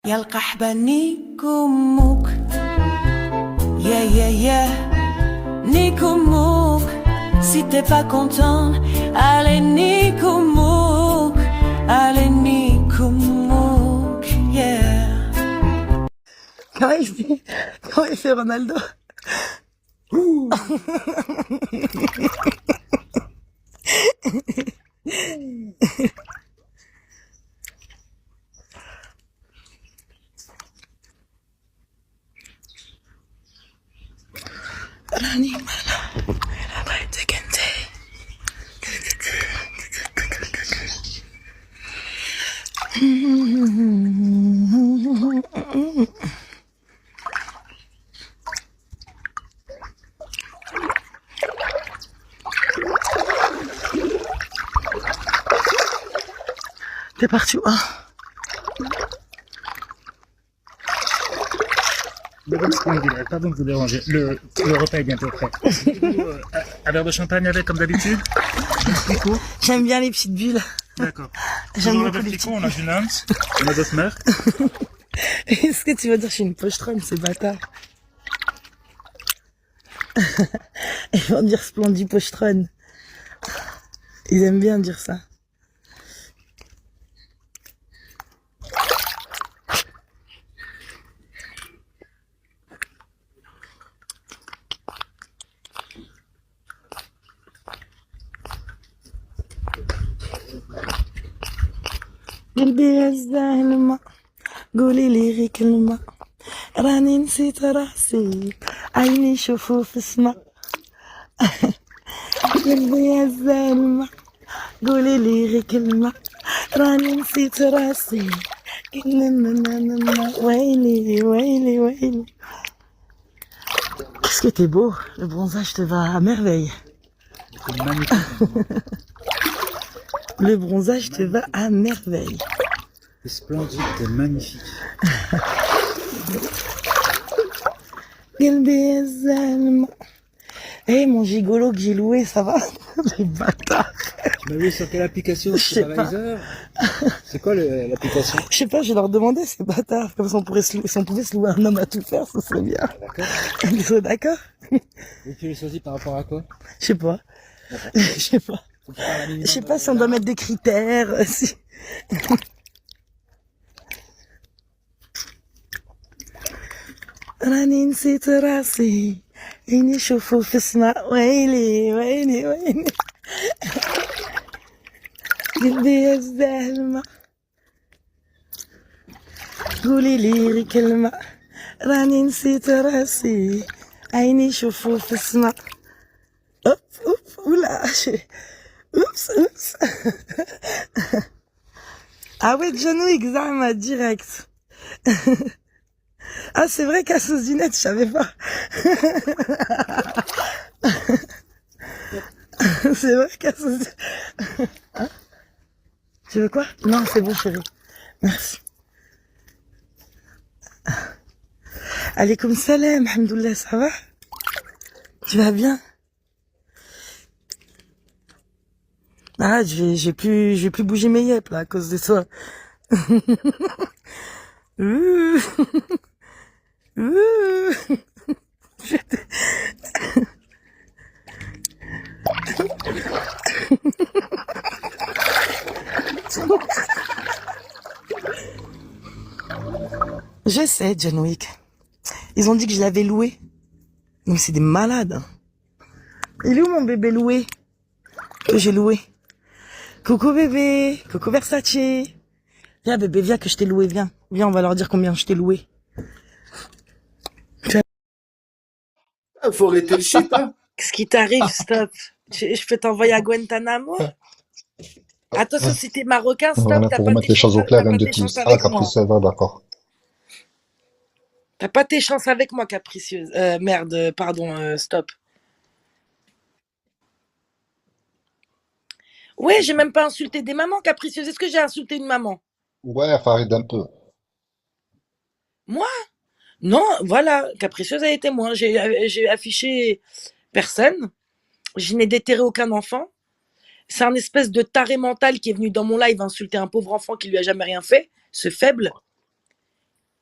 يالقحبة نيكو موك yeah Nico Mouk. Si t'es pas content, allez Nico Mouk. Allez Nico Mouk, yeah. Comment il fait Ronaldo? راني مالا انا بغيتك انت. T'es parti où hein? Pardon de vous déranger, le repas est bientôt prêt. Un verre de champagne avec, comme d'habitude. J'aime bien les petites bulles. D'accord. J'aime Toujours beaucoup avec les Pico, petites on a du Nantes, on a d'autres marques. Est-ce que tu vas dire que je suis une pochetronne, ces bâtards? Ils vont dire splendide pochetronne. Ils aiment bien dire ça. قلبي هزاه الماء قولي لي غي كلمة راني نسيت راسي عيني شوفوا اسمع قلبي هزاه الماء قولي لي غي كلمة راني نسيت راسي ويلي ويلي ويلي. Qu'est-ce que t'es beau, le bronzage te va à merveille. C'est magnifique. Le bronzage te va à merveille. C'est splendide, c'est magnifique. Eh mon gigolo que j'ai loué, ça va? Les bâtards. Tu m'as vu sur quelle application? Je sais pas. C'est quoi l'application? Je sais pas, je vais leur demander ces bâtards. Comme ça on pourrait se louer, si on pouvait se louer un homme à tout faire, ça serait bien. D'accord. Ils sont d'accord? Et tu les choisis par rapport à quoi? Je sais pas. Je sais pas. Je sais pas si on doit mettre des critères. Si... راني نسيت راسي عيني شوفوا في السماء ويلي ويلي ويلي قلبي يزداه الماء قولي لي غي كلمة راني نسيت راسي عيني شوفوا في السماء. اوب اوب oula oups oups. Ah ouais John Wick زعما direct. Ah, c'est vrai qu'à Sosinette, je savais pas. C'est vrai qu'à Sosinette... Hein? Tu veux quoi? Non, c'est bon, chérie. Merci. Alaykoum salam, alhamdoulilah, ça va? Tu vas bien? Ah, je vais plus bouger mes yeux, là, à cause de toi. Je sais, John Wick. Ils ont dit que je l'avais loué. Mais c'est des malades. Hein. Il est où mon bébé loué? Que j'ai loué. Coucou bébé. Coucou Versace. Viens bébé, viens que je t'ai loué, viens. Viens, on va leur dire combien je t'ai loué. Il faut arrêter le shit, hein. Qu'est-ce qui t'arrive, stop? Je peux t'envoyer à Guantanamo? Attention, si t'es marocain, stop, Voilà, t'as pour pas remettre tes les choses au clair, t'as un pas de tes plus. chances Ah, avec moi. Caprice, ça va, d'accord. T'as pas tes chances avec moi, capricieuse. Merde, pardon, stop. Ouais, j'ai même pas insulté des mamans capricieuses. Est-ce que j'ai insulté une maman? Ouais, Farid, un peu. Moi? Non, voilà, capricieuse a été moi. J'ai affiché personne. Je n'ai déterré aucun enfant. C'est un espèce de taré mental qui est venu dans mon live insulter un pauvre enfant qui lui a jamais rien fait. Ce faible.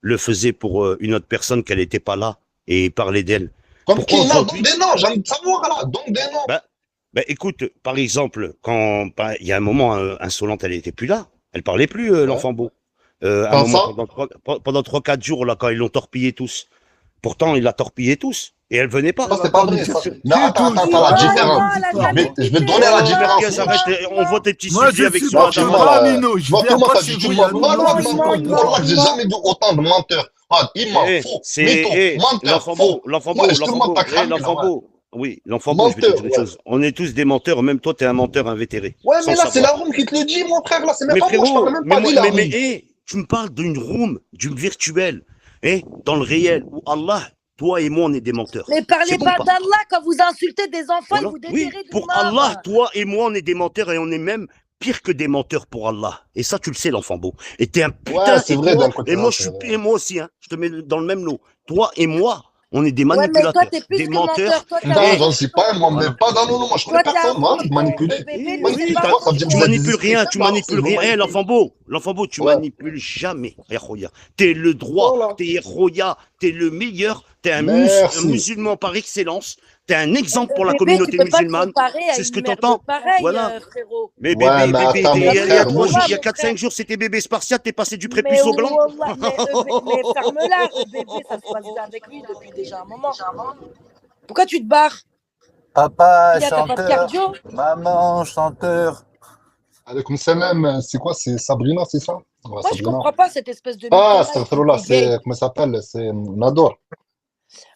le faisait pour une autre personne qu'elle n'était pas là et parlait d'elle. Comme Pourquoi qui? Non, aujourd'hui donne des noms, j'ai envie de savoir là, donne des noms. Ben, écoute, par exemple, quand il y a un moment, Insolente, elle était plus là. Elle parlait plus, Ouais. l'enfant beau. Un Quand moment, ça? pendant 3-4 jours, là, quand ils l'ont torpillé tous. Pourtant, il l'a torpillé tous. Et elle venait pas. Ça, c'est pas vrai. Ça. Mais attends, la Oh, différence. la Je vais te donner la différence. Ok, arrête, on voit tes petits Moi, sujets je avec supporte Sohada. Moi, pas Amino. Je Moi, viens comment pas ça chez dit, tu vous. mens? Il y a Moi, Amino non, qui non, s'en non, va. j'ai jamais vu autant de menteurs. Fad, imam, Eh, faux, c'est mytho, menteur, l'enfant faux. beau, l'enfant Moi, beau, je te l'enfant demande beau, ta cramine, l'enfant ouais. beau. Oui, l'enfant beau, je vais te Menteur, dire une ouais. chose. On est tous des menteurs, même toi, tu es un menteur invétéré, Ouais, sans mais le là, c'est la savoir. room qui te le dit, mon frère. Là, c'est même Mais pas moi, je parle frérot, même pas lui, la room. tu me parles d'une room, d'une virtuelle, dans le réel, où Allah, toi et moi, on est des menteurs. Mais C'est parlez bon ou pas pas? d'Allah quand vous insultez des enfants et Voilà. vous Oui, déterrez d'une pour Allah, mort. toi et moi, on est des menteurs et on est même pire que des menteurs pour Allah. Et ça, tu le sais, l'enfant beau. Et t'es un Ouais, putain, c'est vrai d'un côté, et là, moi, c'est vrai. et moi aussi, hein, je te mets dans le même lot. Toi et moi, on est des Ouais, mais toi, manipulateurs, t'es plus des que menteur. menteurs. Toi, t'es un Non, Et j'en suis pas, faucheton. moi, mais voilà. pas dans le nom. Moi, je connais Toi, t'es un personne. Moi, je faucheton. manipuler. Le bébé, Eh lui, c'est oui, pas Manipule-toi, ça veut dire que faucheton. tu vous êtes des manipules rien, esprits tu faibles, alors si manipules vous rien. Eh, manipulez. l'enfant beau, tu Ouais, manipules jamais. Ya Khoya. T'es le droit, voilà. t'es Roya, t'es le meilleur, t'es un Merci. musulman par excellence, t'es un exemple pour la Le bébé, tu communauté peux pas te musulmane. comparer à C'est ce que une merde t'entends? pareille, Voilà. frérot. Mais Ouais, mais attends, il mon y a, frère, moi, Absolument pas, il y a mon frère. 4-5 jours, c'était bébé spartiate, t'es passé du Mais prépuce au gland. wallah, mais ferme-la, bébé, ça se passe bien avec lui depuis déjà un moment. Pourquoi tu te barres? Papa, T'as pas de chanteur. cardio? Maman, chanteur. Alaykoum salam, c'est quoi? C'est Sabrina, c'est ça? Ouais, Moi, je Sabrina. comprends pas cette espèce de Ah, mythomane astaghfirullah, qui est gay. c'est, comment ça s'appelle? C'est Nador.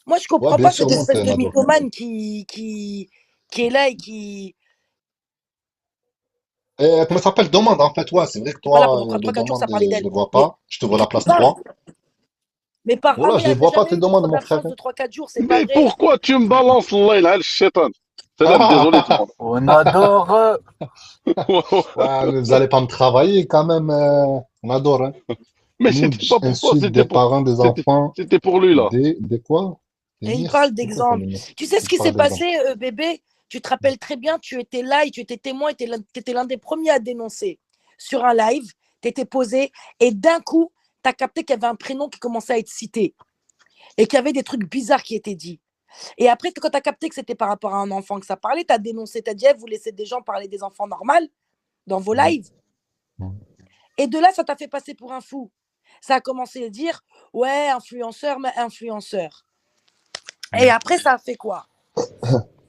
Moi, je Ouais, comprends bien pas sûr, cette non, espèce c'est de Nador. mythomane qui est là et qui. Et comment ça s'appelle? Demande, en fait, ouais, c'est vrai que Voilà, toi, pendant les 3-4 jours, ça demandes, parlait je d'elle. les vois pas. Je te vois Mais la qui place parle? 3. Mais par Voilà, Allah, il je n'y les a vois pas, jamais tes eu demandes, mon frère. d'absence de 3-4 jours, c'est pas Mais vrai. pourquoi tu me balances Allah al shaitan? Salam, désolé tout le Ah, monde. On adore. ouais, vous allez pas me travailler quand même, on adore, hein. Mais c'était Moudj pas pour toi, insulte des parents, des enfants, c'était pour lui là. des quoi? Des Et il nirs, parle c'est quoi ça, d'exemple. les nirs? Tu sais ce Je qui s'est parle d'exemple. passé, bébé? Tu te rappelles très bien, tu étais là et tu étais témoin, tu étais l'un des premiers à dénoncer. Sur un live, tu étais posé et d'un coup, tu as capté qu'il y avait un prénom qui commençait à être cité et qu'il y avait des trucs bizarres qui étaient dits. Et après, quand tu as capté que c'était par rapport à un enfant que ça parlait, tu as dénoncé, tu as dit, eh, vous laissez des gens parler des enfants normaux dans vos Mm, lives. mm. Et de là, ça t'a fait passer pour un fou. Ça a commencé à dire, ouais, influenceur, mais influenceur. Et après, ça a fait quoi?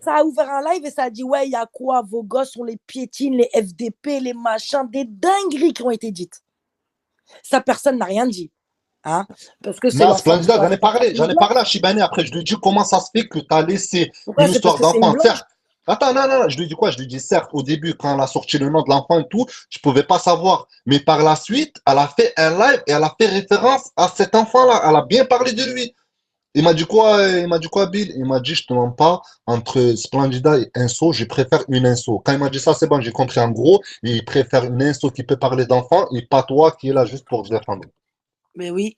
Ça a ouvert un live et ça a dit, ouais, il y a quoi? Vos gosses, on les piétine, les FDP, les machins, des dingueries qui ont été dites. Ça, personne n'a rien dit. Hein? Parce que c'est Non, l'enfant qui Splendida, doit j'en ai rester parlé, une blanche. à Shibani après, je lui ai dit comment ça se fait que tu as laissé Pourquoi? une C'est parce histoire que c'est une d'enfant, blanche. certes. Attends, non, non, je lui dis quoi? Je lui dis certes, au début, quand elle a sorti le nom de l'enfant et tout, je pouvais pas savoir. Mais par la suite, elle a fait un live et elle a fait référence à cet enfant-là. Elle a bien parlé de lui. Il m'a dit quoi, Bill? Il m'a dit, je te mens pas, entre Splendida et Inso, je préfère une Inso. Quand il m'a dit ça, c'est bon, j'ai compris. En gros, il préfère une Inso qui peut parler d'enfants et pas toi qui est là juste pour se défendre. Mais oui.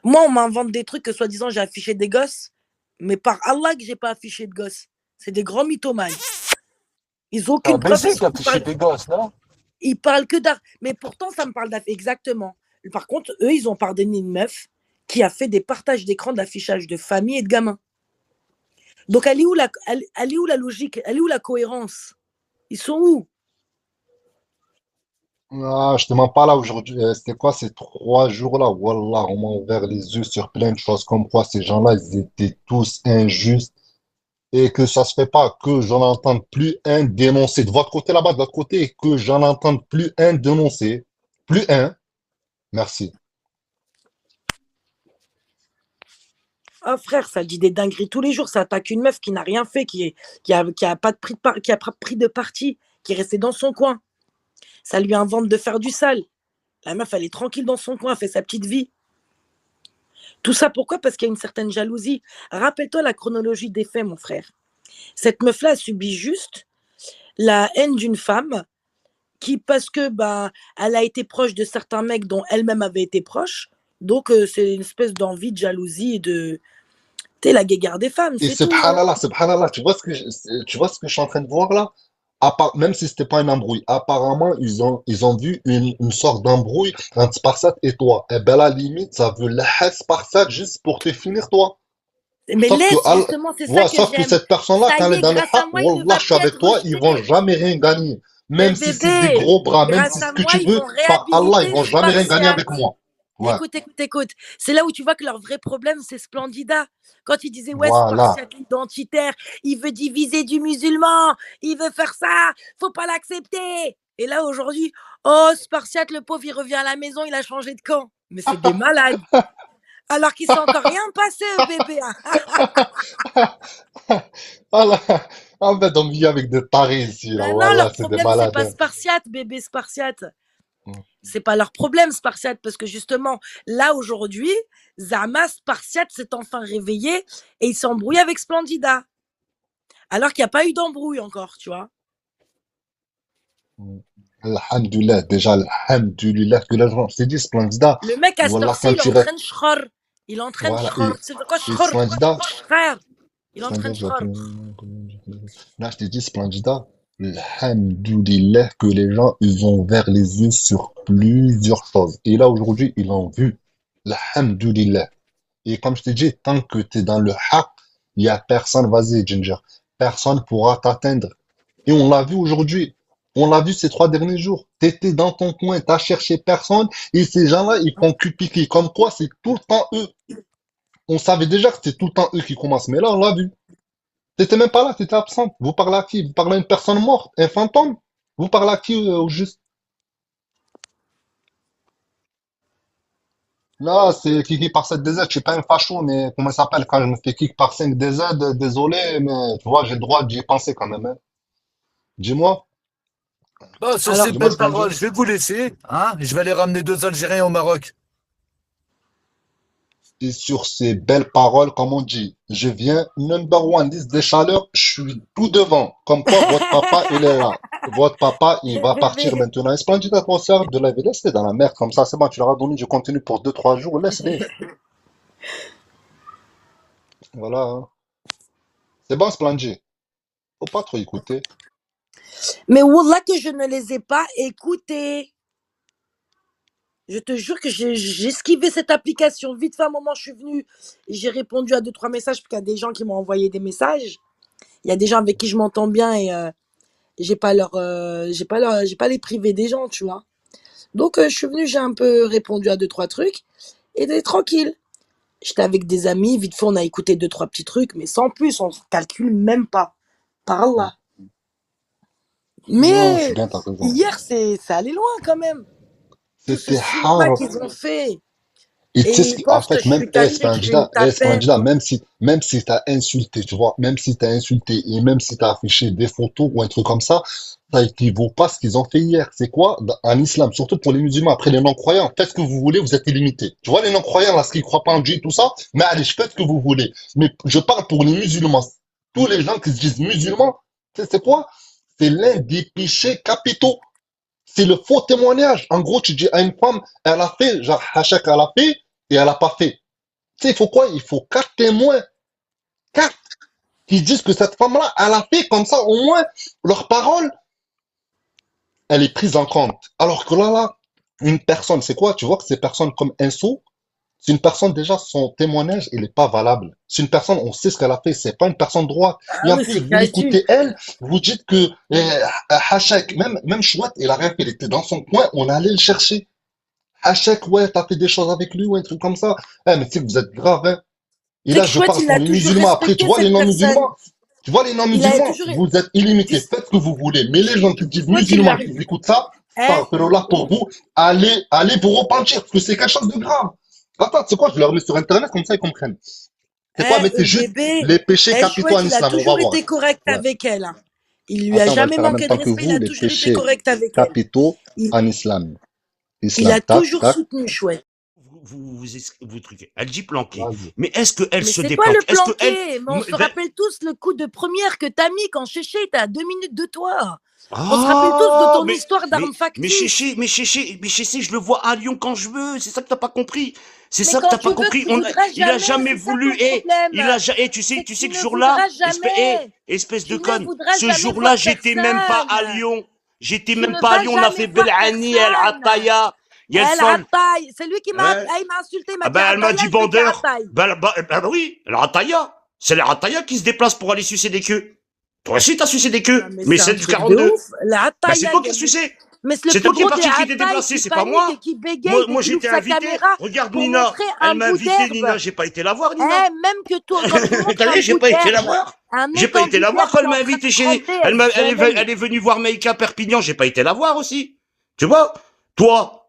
Moi, on m'invente des trucs que soi-disant j'ai affiché des gosses, mais par Allah que j'ai pas affiché de gosses. C'est des grands mythomanes. Ils ont C'est un aucune preuve. baiser qui a affiché tes gosses, non? Ils parlent que d'art. Mais pourtant, ça me parle d'affaires. Exactement. Par contre, eux, ils ont pardonné une meuf qui a fait des partages d'écran d'affichage de famille et de gamins. Donc, elle est où elle est où la logique? Elle est où la cohérence? Ils sont où? Ah, je te mens pas là aujourd'hui. C'était quoi ces 3 jours-là? Wallah, on m'a ouvert les yeux sur plein de choses comme quoi ces gens-là, ils étaient tous injustes et que ça se fait pas, que j'en entende plus un dénoncer de votre côté là-bas, de l'autre côté, que j'en entende plus un dénoncer. Plus un. Merci. Oh frère, ça dit des dingueries tous les jours. Ça attaque une meuf qui n'a rien fait, qui a pas qui a pas pris de parti, qui est restée dans son coin. Ça lui invente de faire du sale. La meuf, elle est tranquille dans son coin, elle fait sa petite vie. Tout ça pourquoi? Parce qu'il y a une certaine jalousie. Rappelle-toi la chronologie des faits, mon frère. Cette meuf-là a subi juste la haine d'une femme qui, parce que elle a été proche de certains mecs dont elle-même avait été proche. Donc, c'est une espèce d'envie, de jalousie et de. Tu sais, la guéguerre des femmes, Et c'est tout. Hein. subhanallah, tu vois ce que je suis en train de voir là? Même si c'était pas une embrouille, apparemment, ils ont vu une sorte d'embrouille entre Sparsat et toi. Et ben, à la limite, ça veut la haine Sparsat juste pour te finir, toi. Mais Sauf que, laisse, justement, c'est ça ouais, que sauf que j'aime. cette personne-là, Ça quand y elle est est, dans le grâce à haq, moi, il ne wallah, va je suis plus avec être toi, ils vont rejeté. jamais rien gagner. Mais Même si c'est des bébé, gros bras, même si grâce c'est à ce que moi, tu ils veux, vont par Allah, ils réhabiliter vont jamais rien gagner Spartiate. avec moi. Ouais, Écoute. C'est là où tu vois que leur vrai problème, c'est Splendida. Quand ils disaient, ouais, voilà. Spartiate identitaire, il veut diviser du musulman, il veut faire ça, faut pas l'accepter. Et là, aujourd'hui, oh, Spartiate, le pauvre, il revient à la maison, il a changé de camp. Mais c'est des malades. Alors qu'il s'est encore rien passé, bébé. Voilà. En fait, on vit avec des tarés ici, là. Ben non, Voilà, leur c'est des problème, c'est malades, pas hein. Spartiate, bébé Spartiate. Mm. C'est pas leur problème, Spartiate, parce que justement, là, aujourd'hui, Zama, Spartiate s'est enfin réveillé et il s'est embrouillé avec Splendida. Alors qu'il n'y a pas eu d'embrouille encore, tu vois. Mm. Alhamdulillah, déjà, alhamdulillah, que les gens, je t'ai dit, Splendida, Le mec, à cette voilà, heure-ci, quand il est tu en restes, train de shror. Il est en train de voilà, shror. C'est quoi et shror? Splendida, Frère. Il est en train de Splendida, shror. là, je t'ai dit, Splendida, alhamdulillah, que les gens, ils ont ouvert les yeux sur plusieurs choses. Et là, aujourd'hui, ils l'ont vu. Alhamdulillah. Et comme je t'ai dit, tant que tu es dans le haq, il y a personne, vas-y, Ginger, personne pourra t'atteindre. Et on l'a vu aujourd'hui. On l'a vu ces 3 derniers jours. Tu étais dans ton coin, tu cherché personne. Et ces gens-là, ils font que piquer. Comme quoi, c'est tout le temps eux. On savait déjà que c'était tout le temps eux qui commencent. Mais là, on l'a vu. T'étais même pas là, t'étais absente. Vous parlez à qui? Vous parlez à une personne morte, un fantôme? Vous parlez à qui au juste? Là, c'est Kiki par 7DZ. Je suis pas un facho, mais comment ça s'appelle quand je me fais kick par 5DZ? Désolé, mais tu vois, j'ai le droit d'y penser quand même, hein. Dis-moi, Bon, sur Alors, ces dis-moi, belles Splendid. paroles, je vais vous laisser. Hein, je vais aller ramener 2 Algériens au Maroc. Et sur ces belles paroles, comme on dit, je viens number one liste des chaleurs, je suis tout devant. Comme quoi, votre papa, il est là. Votre papa, il va partir bébé, maintenant. Splendide atmosphère de la vie. Laisse-les dans la merde comme ça. C'est bon, tu leur as donné du contenu pour 2, 3 jours. Laisse-les. Voilà, hein. C'est bon, Splendide. Faut pas trop écouter. mais Wallah que je ne les ai pas écoutés. Je te jure que j'ai esquivé cette application. Vite fait, un moment, je suis venue. J'ai répondu à 2, 3 messages, parce qu'il y a des gens qui m'ont envoyé des messages. Il y a des gens avec qui je m'entends bien et j'ai pas les privés des gens, tu vois. Donc, je suis venue, j'ai un peu répondu à 2, 3 trucs et t'es tranquille. J'étais avec des amis, vite fait, on a écouté 2, 3 petits trucs, mais sans plus, on calcule même pas. Par Allah. Non, c'est Mais bien, t'as raison. hier, c'est allé loin quand même. Tout ce C'était cinéma hard. qu'ils ont fait. Et tu sais Et ce ils qui, en pensent que fait, je même, suis calmée, que je vais me taper. Splendida, même si t'as insulté, tu vois, même si t'as insulté et même si t'as affiché des photos ou un truc comme ça équivaut pas à ce qu'ils ont fait hier. C'est quoi? En islam, surtout pour les musulmans, après les non-croyants, faites ce que vous voulez, vous êtes illimités. Tu vois, les non-croyants, là, ce qu'ils croient pas en Dieu, tout ça, mais allez, faites ce que vous voulez. Mais je parle pour les musulmans. Tous les gens qui se disent musulmans, c'est quoi? C'est l'un des péchés capitaux. C'est le faux témoignage. En gros, tu dis à une femme, elle a fait, genre, hachak, elle a fait, et elle a pas fait. Tu sais, il faut quoi? Il faut 4 témoins. 4 qui disent que cette femme-là, elle a fait comme ça, au moins, leur parole, elle est prise en compte. Alors que là, une personne, c'est quoi? Tu vois que ces personnes comme un sot, c'est une personne, déjà, son témoignage, il n'est pas valable. C'est une personne, on sait ce qu'elle a fait, c'est pas une personne droite. Ah Et en oui, plus, c'est vous casu. l'écoutez, elle, vous dites que, Hachek, même Chouette, il a rien fait, il était dans son coin, on allait le chercher. Hachek, ouais, t'as fait des choses avec lui, ou un truc comme ça. Eh, mais tu sais que vous êtes grave, hein. Et C'est là, que je Chouette, parle il pour a les toujours musulmans. Après, tu respecté vois, les cette personne. non-musulmans, tu vois, les Il a non-musulmans, toujours. vous êtes illimités, faites ce que vous voulez. Mais les gens qui disent Chouette, il lui musulmans, qui arrive. écoutent ça, Eh, là pour vous, allez vous repentir, parce que c'est quelque chose de grave. Attends, c'est quoi, je leur mets sur Internet, comme ça ils comprennent. C'est quoi, mettez juste bébé. les péchés capitaux Chouette, en il a islam, on va toujours voir. été correct Ouais. avec elle, hein. Il lui a Attends, on va le jamais faire en même manqué de temps que respect, il vous, a les toujours été péchés correct avec elle. capitaux Il, en islam. il Islam, a tac, toujours tac, soutenu Chouette. Vous truquez. Elle dit planqué. vas-y. Mais est-ce qu'elle Mais se c'est quoi le déplanque? Est-ce qu'elle. planqué? Mais on se rappelle tous le coup de première que t'as mis quand Chéché était à 2 minutes de toi. On se rappelle tous de Ah, ton histoire d'arme factice. mais Chéché, je le vois à Lyon quand je veux. C'est ça que t'as pas compris. C'est Mais ça que quand t'as tu pas veux, compris. tu voudras Il a jamais. jamais C'est ça voulu. ton problème. Tu C'est sais, que tu tu sais que ne ce jour-là, voudras jamais. espèce Tu de ne conne. voudras Ce jamais jour-là, voir j'étais même pas à personne. Lyon. J'étais Tu même ne pas à vas Lyon. On a jamais fait voir Belhani, El personne. Attaya. Il y a le Elle sol. Ataï. C'est lui qui m'a Ouais. il m'a insulté, il m'a Ah dit ben, elle m'a Ataïa, dit je lui ai dit bandeur. Ataï. Ben oui, la Rataya. C'est la Rataya qui se déplace pour aller sucer des queues. Toi aussi, t'as sucé des Non, queues. mais Mais c'est un c'est du truc de 42. ouf. La Ben, c'est Ataïa, toi qui as sucé. mais c'est le C'est plus toi qui es gros des parti, qui t'es Ataï déplacé, qui c'est pas panique et moi. qui bégaye dès Moi, qu'il ouvre j'étais sa invité. caméra Regarde pour Nina. montrer Elle un m'a bout invité, d'herbe. Nina. J'ai pas été la voir, Eh, Nina. même que toi, quand tu montres T'as un vu, j'ai bout pas été la d'herbe, voir. un J'ai pas été la étendu voir d'herbe quand qui elle est m'a en train de invité chez. trembler, elle Elle gèle. est venue voir Meïka Perpignan. J'ai pas été la voir aussi. Tu vois? Toi,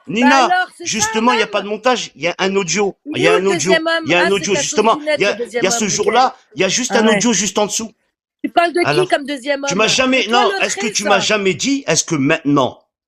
Nina, alors, c'est ça, justement, il n'y a un pas de montage, il y a un audio. Il Il y est a où un le audio. deuxième homme? Il y a un Ah, c'est audio, ta justement. cousine, Il y a, le deuxième il y a ce homme, jour-là, il y a juste Ah un ouais. audio juste en dessous. Tu parles de qui Alors, comme deuxième tu homme? m'as jamais, C'est toi non, le est-ce que tu Chris. m'as jamais dit, est-ce que maintenant,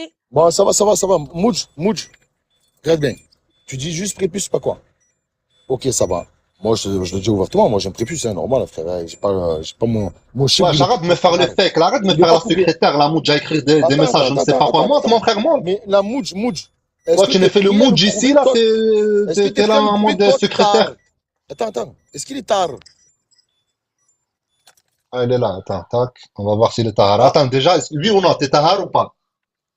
parler. Bon, ça va, Mouj, regarde bien. Tu dis juste prépuce, pas quoi. Ok, ça va. Moi, je le dis ouvertement, moi, j'ai un prépuce, hein, normal, frère. J'ai pas mon chip. Ouais, j'arrête de me faire le fake, là, arrête de me Il est faire pas la pour rien. secrétaire, la Moudj, à écrire des Attends, messages, je ne sais pas quoi. Moi, mon frère, moi. Mais la Moudj. Toi, tu n'as fait le Moudj ici, là, Est-ce que t'es là en mode secrétaire. Attends. Est-ce qu'il est tard? Ah, il est là, attends, tac. On va voir s'il est tahar. Attends, déjà, lui ou non, t'es tahar ou pas?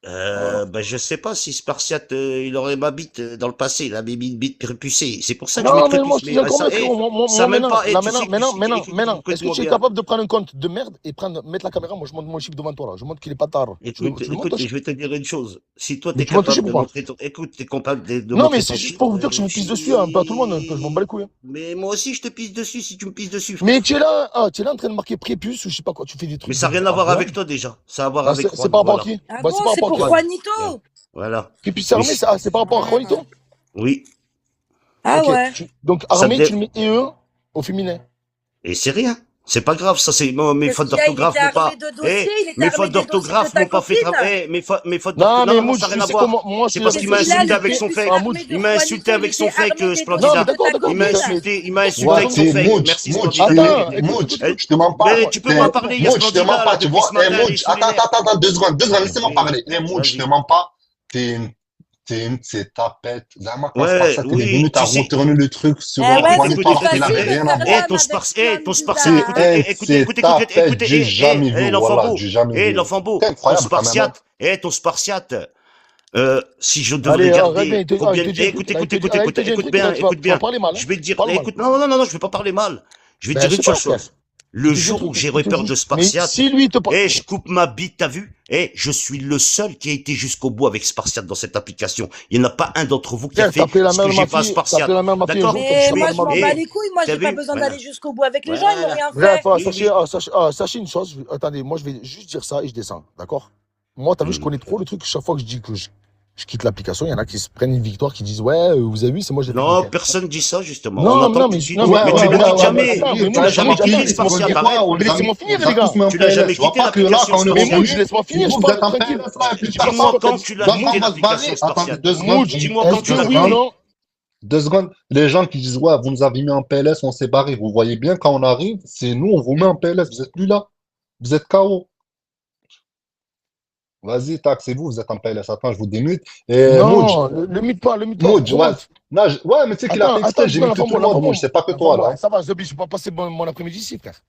Ben, je sais pas si Spartiate, il aurait ma bite dans le passé, il avait mis une bite prépulsée. C'est pour ça que je Non, mets mais moi, prépuce. je te dis encore ça, mieux, frérot. ça même pas, tu sais, Maintenant, est-ce que écoute-moi tu es bien. capable de prendre un compte de merde et mettre la caméra? Moi, je montre mon chip devant toi, là. Je montre qu'il est pas tard. Tu le montres, ton Écoute, chip? je vais te dire une chose. Si toi, Mais t'es tu montres ton capable chip de ou pas? montrer ton, écoute, t'es capable de Non, mais montrer c'est ton juste chip, pour vous dire que je vous pisse dessus, un peu à tout le monde, que je m'en bats les couilles. mais moi aussi, je te pisse dessus si tu me pisses dessus, frère. Mais tu es là, en train de marquer prépuce ou je sais pas quoi. Tu fais des trucs. Mais ça n'a rien à voir avec toi, déjà. Ça a à voir avec C'est Juan, par rapport à voilà. qui? Ah Bah, bon, c'est par c'est rapport à pour qui? Juanito? Voilà. Prépuce armé, c'est par rapport à Juanito? Oui. Ah Ok. ouais. Donc, Ça armé, me dé- tu le mets EE au féminin. Et c'est rien. C'est pas grave, ça c'est mes Parce fautes qu'il a, il d'orthographe était m'ont pas. armé de dossiers, il était Mes armé fautes des dossiers d'orthographe de ta m'ont pas fait copine. travailler. Mes fautes Non, d'orthographe. mais Non, Moudj, ça n'a tu rien à sais voir. comment, moi, C'est c'est parce la qu'il m'a Il vérité. a insulté le avec son prépuce fake. Ah, armé Moudj. de Il m'a insulté Juanito, avec il son était fake, armé des Splendida. dossiers de ta d'accord, Il m'a copine. insulté, il m'a insulté Ouais, avec son c'est fake. Moudj, Merci, Moudj, Splendida. Attends, Moudj, Eh, je te mens pas. Mais tu peux pas parler, il y a Moudj, je te mens Splendida là pas, tu depuis vois. ce matin, Eh, elle est Moudj, sous les nerfs. attends, 2 secondes, laissez-moi Oui, parler. Eh, Moudj, je te vas-y. mens pas. T'es une de ces tapettes. Zama, quand Ouais, Spartiate, il est oui, venu, t'as tu sais. retourné le truc sur Eh ouais, c'est Juanito plus alors qu'il facile avait de rien à faire voir. l'homme avec Ton Splendida. Spartiate, C'est un de ces tapettes, écoutez, j'ai jamais vu, l'enfant voilà, beau, j'ai jamais vu. l'enfant beau, C'est ton incroyable quand même, hein. Spartiate, ton Spartiate, si je devrais allez, garder il te combien, dit un truc, là, il te dit un écoute truc, et là, bien, tu vas écoute bien, parler mal, hein. je vais te dire, Parle mal. écoute, non, je vais pas parler mal, je vais te Ben, dire je une sais pas, seule frère. chose, le Il te dit un jour truc, où il j'aurai te peur dit. de Mais Spartiate, si lui te parle. je coupe ma bite, t'as vu? Je suis le seul qui a été jusqu'au bout avec Spartiate dans cette application. Il n'y en a pas un d'entre vous qui a Tiens, fait t'as appelé la ce mère que de j'ai ma fait à fille, t'as Spartiate. appelé la mère de ma fille un D'accord? jour, t'as Mais dit moi, pas je la m'en mère de bats ma Eh, les couilles. Moi, t'as j'ai pas vu? besoin Voilà. d'aller jusqu'au bout avec les gens. Ils m'ont Voilà. rien Bref, fait. Oui, sachez une chose. Attendez, moi, je vais juste dire ça et je descends. D'accord? Moi, t'as vu, je connais trop le truc. Chaque fois que je dis que je quitte l'application, il y en a qui se prennent une victoire, qui disent, ouais, vous avez vu, c'est moi, j'ai fait Non, quitter. personne dit ça, justement. Non, On entend non, que mais, tu dis, non, mais tu le dis jamais. attends, mais Tu l'as jamais quitté, laisse-moi Spartiate, finir. arrête. Mais laissez-moi finir, les gars. Tu l'as jamais quitté l'application Mais Spartiate. Moudj, laisse-moi finir, je Vous parle êtes en tranquille. PLS là, plus Dis-moi Dis-moi quand quand t'as tu dit. l'as Donc, quitté on va se barrer. l'application Attendez Spartiate. 2 secondes. Moudj, Dis-moi quand est-ce tu que l'as oui ou quitté. non? 2 secondes. Les gens qui disent, ouais, vous nous avez mis en PLS, on s'est barré. Vous voyez bien, quand on arrive, c'est nous, on vous met en PLS. Vous êtes plus là. Vous êtes KO. Vas-y, tac, c'est vous, vous êtes en PLS. Attends, je vous démute. Et Moudj, Non, le mythe pas, Moudj, ouais. remonte. Non, ouais, mais tu sais qu'il a fait exprès, j'ai mis tout le monde, Moudj. C'est pas que toi, là. Ça va, Zobi, je vais pas passer mon après-midi ici, frère.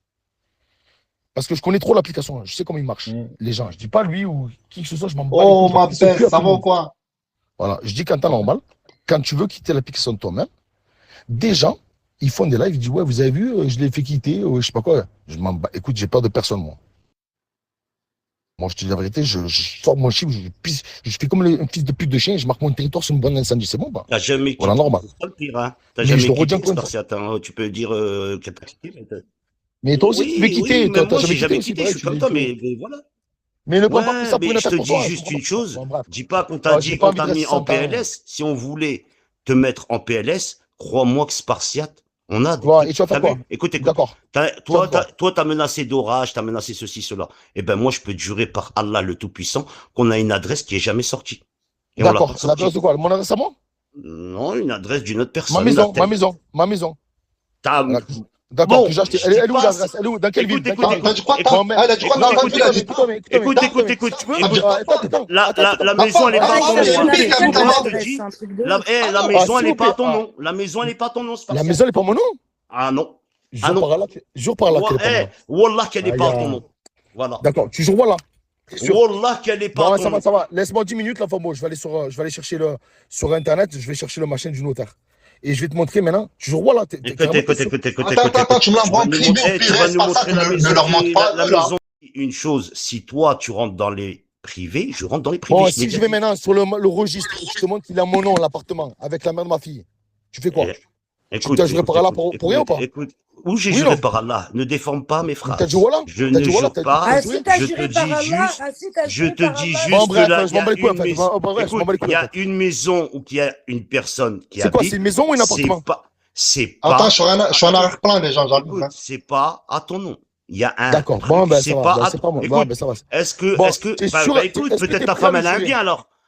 Parce que je connais trop l'application, je sais comment il marche. Les gens, je dis pas lui ou qui que ce soit, je m'en bats les Oh, couilles, ma je sais plus belle, ça à tout le va ou monde. quoi? Voilà, je dis qu'en temps normal, quand tu veux quitter l'application de toi-même, des gens, ils font des lives, ils disent, ouais, vous avez vu, je l'ai fait quitter, je sais pas quoi. Je m'en bats. Écoute, j'ai peur de personne, moi. Moi, je te dis la vérité, je sors mon chiffre, je fais comme un fils de pute de chien, je marque mon territoire sur une bonne incendie, c'est bon, bah. T'as jamais quitté. Voilà, normal. C'est pas le pire, hein. T'as Mais jamais je le quitté redis encore une fois. Spartiate, hein. Tu peux dire que t'as quitté, mais Mais toi aussi, tu veux quitter, oui, mais t'as moi, jamais j'ai jamais aussi, quitté, pareil, je suis comme toi, mais voilà. Mais ne prends pas Ouais, ça pour mais une je attaque te pour toi. dis juste une chose. Bon, bref. Dis pas qu'on t'a J'ai dit pas qu'on envie t'a de mis rester en 100 ans. PLS. Si on voulait te mettre en PLS, crois-moi que Spartiate, on a des Voilà, et tu vas T'as faire quoi? vu? Écoute. D'accord. Toi, t'as menacé d'orage, t'as menacé ceci, cela. Eh ben, moi, je peux te jurer par Allah le Tout-Puissant qu'on a une adresse qui est jamais sortie. Et on l'a D'accord. pas sortie. L'adresse de quoi? Mon adresse à moi? Non, une adresse d'une autre personne. Ma maison, là, ma maison. T'as- Voilà. D'accord, Bon, que j'ai acheté. je Elle dis est où pas- l'adresse? Elle est où? Dans quelle ville? Écoute, Dans quelle T'as ville? dit quoi, Bon, toi? mais- Elle a dit quoi? Non, mais T'as écoute, dit quoi? Écoute. La maison, elle est Ah, pas à ah, ton ah, nom. ah, hein. ah, ah, Moi, ah, je te dis, C'est un truc de la ouf. maison, elle s'il est vous pas à plaît. ton nom. La maison, elle est pas à ton nom, La Spartiate. maison, elle est pas mon nom? Ah non. Jure Ah non. par Allah qu'elle est pas mon nom. Wallah qu'elle est pas à ton nom. Voilà. D'accord, tu jures, voilà. T'es sûr? Wallah qu'elle est pas Bon, à ton ça va, nom. ça va. Laisse-moi 10 minutes, là, Fabo. Je vais aller chercher sur Internet, je vais chercher le machin du notaire. Et je vais te montrer maintenant. Tu jures, voilà. Écoute. Attends, tu me l'envoies en privé, au Tu pire, vas c'est nous pas ça, montrer la maison. ne leur montre pas, La là. maison. Une chose, si toi, tu rentres dans les privés, je rentre dans les privés. Bon, Je si l'ai je déjà vais dit. maintenant sur le registre, je te montre qu'il a mon nom, l'appartement, avec la mère de ma fille. Tu fais quoi? Écoute, t'as juré par Allah pour rien ou pas? Écoute, où j'ai Oui, juré non. par Allah, ne déforme pas mes phrases. T'as dit voilà? Je T'as ne dit voilà, jure t'as dit- pas. Ah, si t'as Je juré te par dis Allah, juste, ah, si t'as je juré te par dis Allah. juste Bon, bref, que là, je m'en bats les couilles, en fait. Bon, bref, je m'en bats les il couilles, y en a fait. une maison où il y a une personne qui C'est quoi, habite. c'est une maison ou un appartement? C'est pas. Attends, je suis en arrière-plan, les gens, j'arrive. Écoute, hein. c'est pas à ton nom. Il y a un. D'accord, bon, ben c'est ça pas va, à c'est pas moi. Écoute, Bon, ben ça va. est-ce que, Bon, écoute, t'es sûr- écoute, est-ce que peut-être t'es ta prêt à femme, me elle a un jurer? bien alors.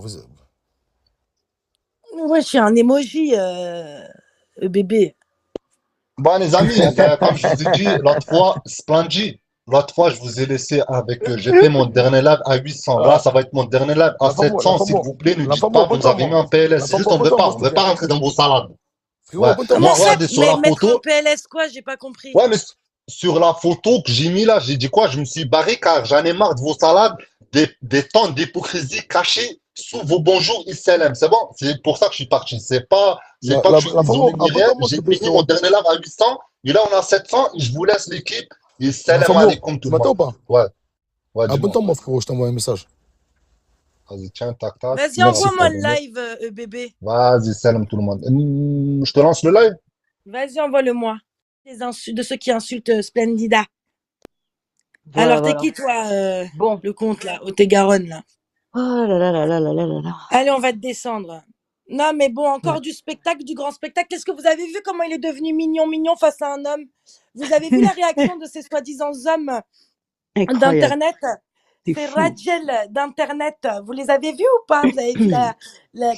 vous... Ouais, je suis un emoji, bébé. Bon, les amis, comme je vous ai dit l'autre fois, Splendid, l'autre fois, je vous ai laissé avec. J'ai fait mon dernier live à 800. Là, Ah, ça va être mon dernier live à la femme, 700. S'il vous plaît, ne dites pas, vous nous avez mis en PLS. La C'est femme, juste, on veut moi, on s'il te veut pas plaît. rentrer dans vos salades. Frérot, Ouais. abonne-toi, Comment Moi, ça, regardez sur la mettre en photo. PLS quoi? J'ai pas compris. Ouais, mais sur la photo que j'ai mis là, j'ai dit quoi? Je me suis barré car j'en ai marre de vos salades, des tonnes d'hypocrisie cachées sous vos bonjours ISLM. C'est bon? C'est pour ça que je suis parti. C'est pas que je suis La femme, isolé ni rien. abonne-toi, moi, s'il J'ai te plaît, fini mon frérot. dernier live à 800 et là, on a 700 et je vous laisse l'équipe. Et La salam femme, alaikum tout tu le m'attends monde. ou pas? Ouais, ouais, dis-moi. Abonne-toi, moi, frérot, je t'envoie un message. Vas-y, tiens, tac, tac. Vas-y, Merci envoie-moi pour le abonner. live, bébé. Vas-y, salam tout le monde. Je te lance le live? Vas-y, envoie-le-moi. De ceux qui insultent Splendida. Voilà, Alors, t'es voilà. qui, toi, Bon. le compte, là, au Garonne, là? Oh là là là là là là là là. Allez, on va te descendre. Non, mais bon, Ouais. encore du spectacle, du grand spectacle. Qu'est-ce que vous avez vu comment il est devenu mignon face à un homme? Vous avez vu la réaction de ces soi-disant hommes Incroyable. d'Internet? C'est Ces fou. Rajel d'Internet, vous les avez vus ou pas? Vous avez vu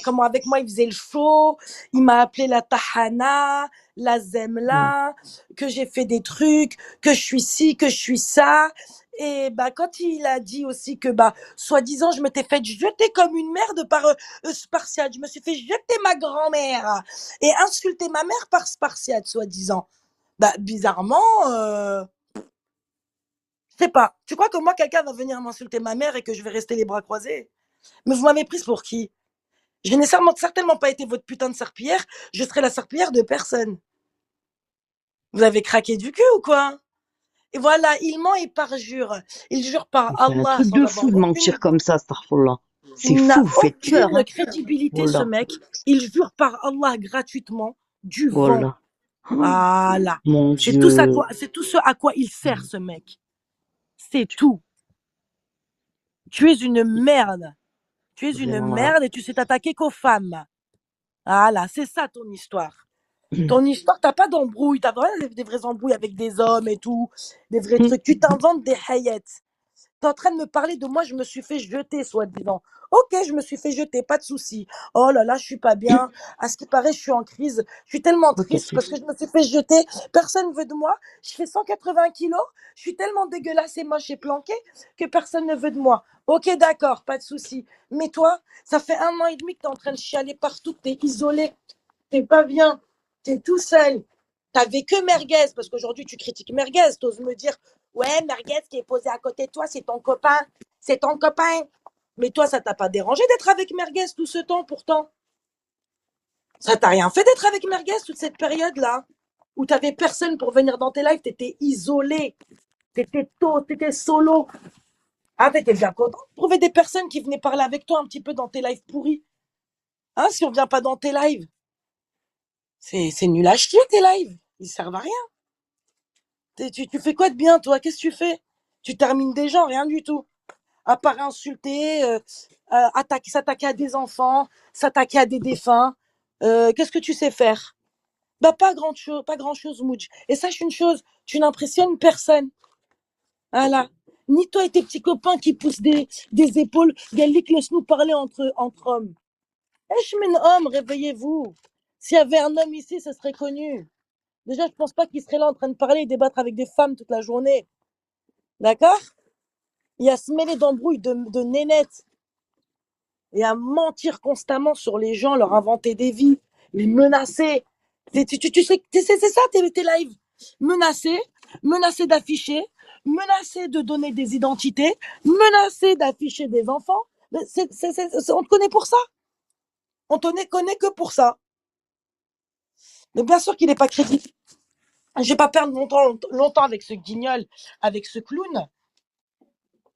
comment avec moi il faisait le show, il m'a appelé la Tahana, la Zemla, que j'ai fait des trucs, que je suis ci, que je suis ça. Et bah quand il a dit aussi que bah soi-disant je m'étais fait jeter comme une merde par Spartiate, je me suis fait jeter ma grand-mère et insulter ma mère par Spartiate soi-disant. Bah bizarrement, je sais pas. Tu crois que moi quelqu'un va venir m'insulter ma mère et que je vais rester les bras croisés? Mais vous m'avez prise pour qui? Je n'ai certainement pas été votre putain de serpillière, je serai la serpillière de personne. Vous avez craqué du cul ou quoi? Et voilà, il ment et parjure. Il jure par C'est un Allah truc sans de avoir fou de mentir comme ça, astaghfirullah. C'est il n'a fou, vous faites peur, aucune hein. crédibilité ce Voilà. mec. Il jure par Allah gratuitement du vent. Voilà. Oh, Voilà. mon C'est tout Dieu. ce à quoi il sert ce mec. C'est tout. Tu es une merde. Tu es une Vraiment là. merde et tu sais t'attaquer qu'aux femmes. Voilà, c'est ça ton histoire. Ton histoire, t'as pas d'embrouille, t'as pas des vraies embrouilles avec des hommes et tout, des vrais trucs. Tu t'inventes des hayets. T'es en train de me parler de moi, je me suis fait jeter, soi-disant. Ok, je me suis fait jeter, pas de souci. Oh là là, je suis pas bien. À ce qui paraît, je suis en crise. Je suis tellement Ok, triste parce que je me suis fait jeter. Personne ne veut de moi. Je fais 180 kilos. Je suis tellement dégueulasse et moche et planquée que personne ne veut de moi. Ok, d'accord, pas de souci. Mais toi, ça fait 1 an et demi que t'es en train de chialer partout, que t'es isolé. T'es pas bien, t'es tout seul. T'avais que Merguez, parce qu'aujourd'hui tu critiques Merguez, t'oses me dire, ouais, Merguez qui est posé à côté de toi, c'est ton copain, c'est ton copain. Mais toi, ça t'a pas dérangé d'être avec Merguez tout ce temps pourtant. Ça t'a rien fait d'être avec Merguez toute cette période-là, où t'avais personne pour venir dans tes lives, t'étais isolé, t'étais solo. Ah, t'étais bien content de trouver des personnes qui venaient parler avec toi un petit peu dans tes lives pourris. Hein, si on vient pas dans tes lives, c'est nul à chier tes lives, ils servent à rien. Tu fais quoi de bien, toi? Qu'est-ce que tu fais? Tu termines des gens, rien du tout. À part insulter, s'attaquer à des enfants, s'attaquer à des défunts. Qu'est-ce que tu sais faire? Bah, pas grand-chose, Moudj. Et sache une chose, tu n'impressionnes personne. Voilà. Ni toi et tes petits copains qui poussent des épaules. Gallic, laisse-nous parler entre hommes. Echmen homme, réveillez-vous. S'il y avait un homme ici, ce serait connu. Déjà, je pense pas qu'il serait là en train de parler et débattre avec des femmes toute la journée. D'accord? Et à se mêler d'embrouilles de nénettes et à mentir constamment sur les gens, leur inventer des vies, les menacer. Tu sais, c'est ça tes lives. Menacer, menacer d'afficher, menacer de donner des identités, menacer d'afficher des enfants. Mais on te connaît pour ça. On te connaît que pour ça. Mais bien sûr qu'il n'est pas crédible. Je vais pas perdre longtemps avec ce guignol, avec ce clown.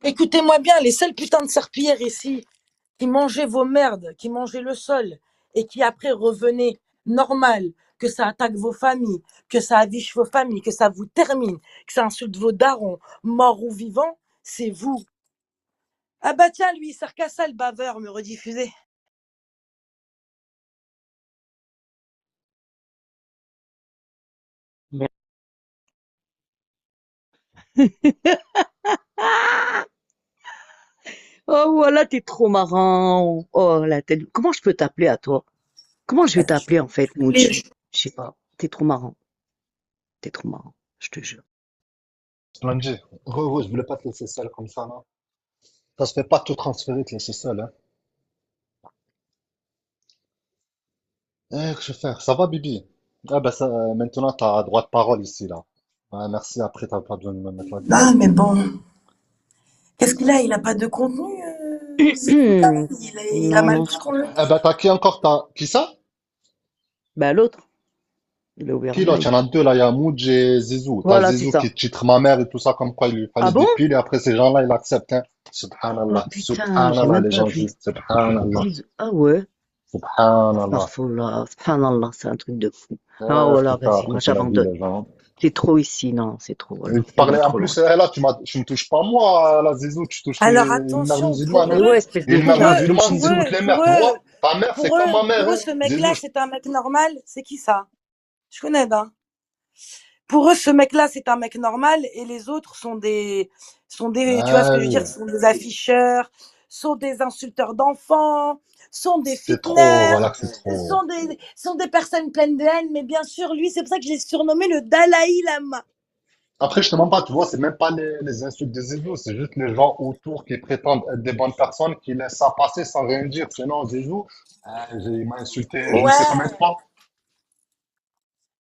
Écoutez-moi bien, les seuls putains de serpillères ici qui mangeaient vos merdes, qui mangeaient le sol et qui après revenaient normal, que ça attaque vos familles, que ça aviche vos familles, que ça vous termine, que ça insulte vos darons, morts ou vivants, c'est vous. Ah bah tiens, lui, il sert qu'à ça, le baveur, me rediffuser. Oh, voilà, t'es trop marrant. Oh, la tête. Comment je peux t'appeler à toi? Comment je vais t'appeler, en fait, Mooch? Je sais pas. T'es trop marrant. T'es trop marrant. Je te jure. Splendide. Je voulais pas te laisser seul comme ça, là. Ça se fait pas tout transférer, te laisser seul, hein. Que je vais faire? Ça va, Bibi? Ah, bah, ça, maintenant, t'as droit de parole ici, là. Ouais, merci, après, t'as pas besoin de me mettre la Ah, puce. mais bon, qu'est-ce qu'il a? Il a pas de contenu, ce putain. Il a Non, mal non. pris qu'on le Eh ben, t'as qui encore? Qui ça? Bah, l'autre. Il a ouvert Qui un l'autre? Il y live. en a deux, là. Il y a Moudj et Zizou. T'as Voilà, c'est Zizou ça. qui titre ma mère et tout ça, comme quoi il lui Ah fallait bon? des piles, et après, ces gens-là, ils acceptent, hein. Ah, Subhanallah. putain, j'ai Subhanallah, même les pas gens vu. disent. Subhanallah. Ah ouais? Subhanallah. Astaghfirullah. Subhanallah, c'est un truc de fou. Ah, voilà, Putain, vas-y, après, moi, c'est la vie, j'abandonne. les gens. C'est trop ici, non, c'est trop, Et voilà. tu On va parlais, en trop loin. plus, là, tu me touches pas moi, la Zizou, tu touches Alors une mère attention, musulmane, Mais hein. ouais, espèce Et de une mère chien, eux, va musulmane chier. pour eux, dégoûte les pour mères, tu eux, vois? Ta mère, c'est comme ma mère, Pour eux, hein. ce Zizou, mec-là, c'est un mec normal. C'est qui ça? Je connais, hein. Pour eux, ce mec-là, c'est un mec normal et les autres tu vois ce que ah je veux dire, oui, sont des afficheurs, sont des insulteurs d'enfants, sont des c'est trop, fitness, voilà que c'est trop. sont des personnes pleines de haine. Mais bien sûr, lui, c'est pour ça que je l'ai surnommé le Dalai Lama. Après, je te mens pas, tu vois, c'est même pas les insultes des Zizou, c'est juste les gens autour qui prétendent être des bonnes personnes qui laissent ça passer sans rien dire. Sinon, Zizou, il m'a insulté je ne sais combien de Ouais, fois.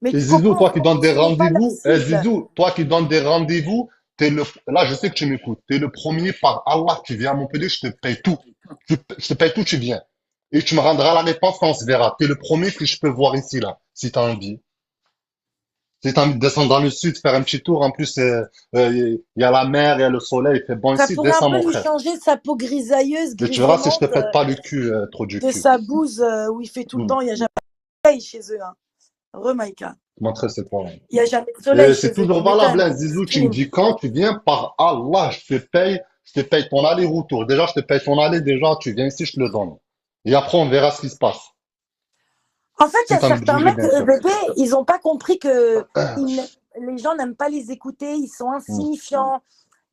mais Et tu Zizou, comprends, toi qui donnes des ce n'est pas leur rendez-vous, cible. Zizou, toi qui donnes des rendez-vous, là, je sais que tu m'écoutes. T'es le premier par Allah, tu viens à Montpellier, je te paye tout. Je te paye tout, tu viens. Et tu me rendras la réponse quand on se verra. T'es le premier que je peux voir ici, là, si t'as envie. Si t'as envie de descendre dans le sud, faire un petit tour, en plus, il y a la mer, il y a le soleil, il fait bon Ça ici, pourrait un descends, peu mon lui frère. changer sa peau grisailleuse, Et tu verras si je te grisonnante, pète pas le cul, trop du de cul. sa bouse où il fait tout le Hmm. temps. Il n'y a jamais de soleil chez eux. Hein. Maïka. Montrer c'est quoi. Il n'y a jamais de soleil Et c'est chez eux. toujours Tu valable, m'étonnes. hein, Zizou, tu me Crime. dis quand tu viens, par Allah, je te paye ton aller-retour. Déjà, je te paye ton aller, déjà, tu viens ici, je te le donne. Et après, on verra ce qui se passe. En fait, il y Si a t'as envie de certains bouger, mecs, bien sûr. bébé, ils n'ont pas compris que les gens n'aiment pas les écouter. Ils sont Hmm. insignifiants.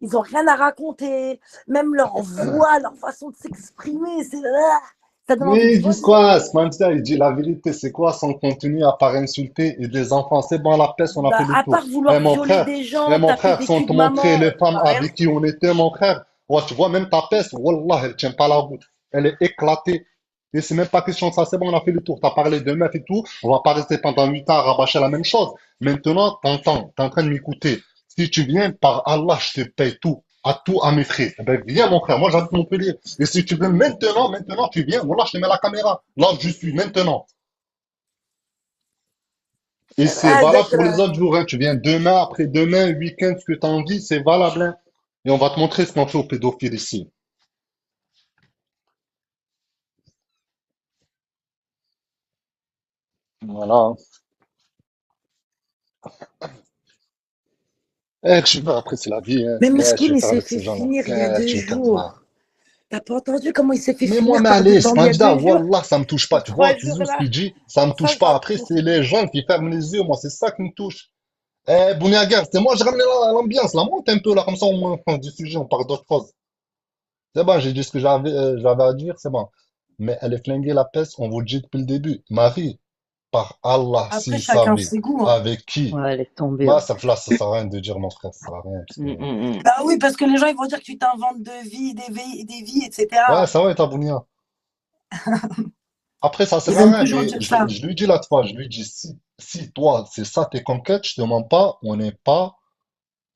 Ils n'ont rien à raconter. Même leur voix, leur façon de s'exprimer, ça donne Mais envie de ils disent vomir. quoi, Smantia, il dit la vérité, c'est quoi son contenu à part insulter et des enfants? C'est bon, la peste, on a fait Bah, le à part tour. Eh vouloir mon violer frère, des eh gens, mon taper frère, des sans culs te de montrer maman, les c'est femmes pas rien. avec qui on était, mon frère. Ouais, tu vois, même ta peste, wallah, elle tient pas la route. Elle est éclatée. Et c'est même pas question de ça, c'est bon, on a fait le tour. T'as parlé de meufs et tout. On va pas rester pendant 8 ans à rabâcher la même chose. Maintenant, t'entends, t'es en train de m'écouter. Si tu viens, par Allah, je te paye tout. À tout, à mes frais. Eh ben, viens, mon frère. Moi, j'habite Montpellier. Et si tu veux maintenant, tu viens. Voilà, je te mets la caméra. Là où je suis, maintenant. Et c'est Ah, valable pour les d'accord. autres jours, hein. Tu viens demain, après-demain, week-end, ce que tu as envie, c'est valable, hein. Et on va te montrer ce qu'on fait aux pédophiles ici. Voilà. Je sais pas, après, c'est la vie, hein. Mais Qu'est-ce que je Meskin, vais il faire s'est avec fait ces gens-là? finir il y a Qu'est-ce que deux je vais faire de jours. là? T'as pas entendu comment il s'est fait Mais moi, finir mais par des allez, bandits il y a Smajda, 2 jours? Wallah, ça me touche pas. Ces Tu vois, 3 Zizou, ce jours-là, qu'il dit, ça me ça touche pas. j'en Après, peux c'est plus. les gens qui ferment les yeux. Moi, c'est ça qui me touche. Bouniagar, c'est moi, je ramène l'ambiance. La monte un peu, là, comme ça, on change du sujet, on parle d'autre chose. C'est bon, j'ai dit ce que j'avais à dire, c'est bon. Mais elle est flinguée, la peste, on vous le dit depuis le début. Marie, par Allah, Après, s'il chacun savait ses goûts. Hein. avec qui, Ouais, laisse tomber. bah, Ouais. ça sert à rien de dire, mon frère, ça sert à rien. Parce que... Bah oui, parce que les gens ils vont dire que tu t'inventes de vie, des vies, Ouais, etc. ça va, et Tabounia. Après, ça sert Ils à aiment rien. toujours Et dire ça. je lui dis l'autre fois, je lui dis, si toi, c'est ça tes conquêtes, je te mens pas, on n'est pas.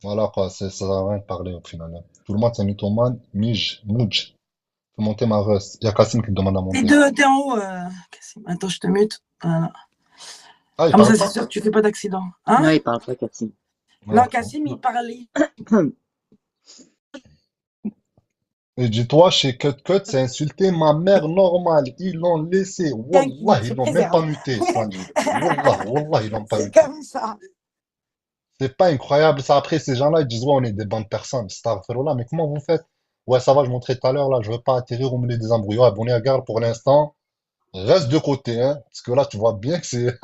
Voilà, quoi, ça sert à rien de parler au final, hein. Tout le monde, c'est mythomane, mouj. Faut monter ma rust. Il y a Kassim qui me demande à monter. T'es en haut, Cassim. Attends, je te mute. Voilà. Ah, il Comme ça, parle c'est pas? sûr que tu fais pas d'accident. Hein? Non, il parle pas, Cathy. Non, Ouais. Cassim, il parle. Et dis-toi, chez CutCut, c'est insulté ma mère normale. Ils l'ont laissé. Tranquille, Wallah, se ils l'ont même préserve. pas muté, ce qu'on dit. Wallah, ils l'ont pas C'est muté. comme ça. C'est pas incroyable, ça. Après, ces gens-là, ils disent, ouais, on est des bonnes personnes. Astaghfirullah, mais comment vous faites? Ouais, ça va, je montrais tout à l'heure, là, je veux pas atterrir au milieu des embrouilles. Ouais, bon, regarde, pour l'instant, reste de côté, hein. Parce que là, tu vois bien que c'est,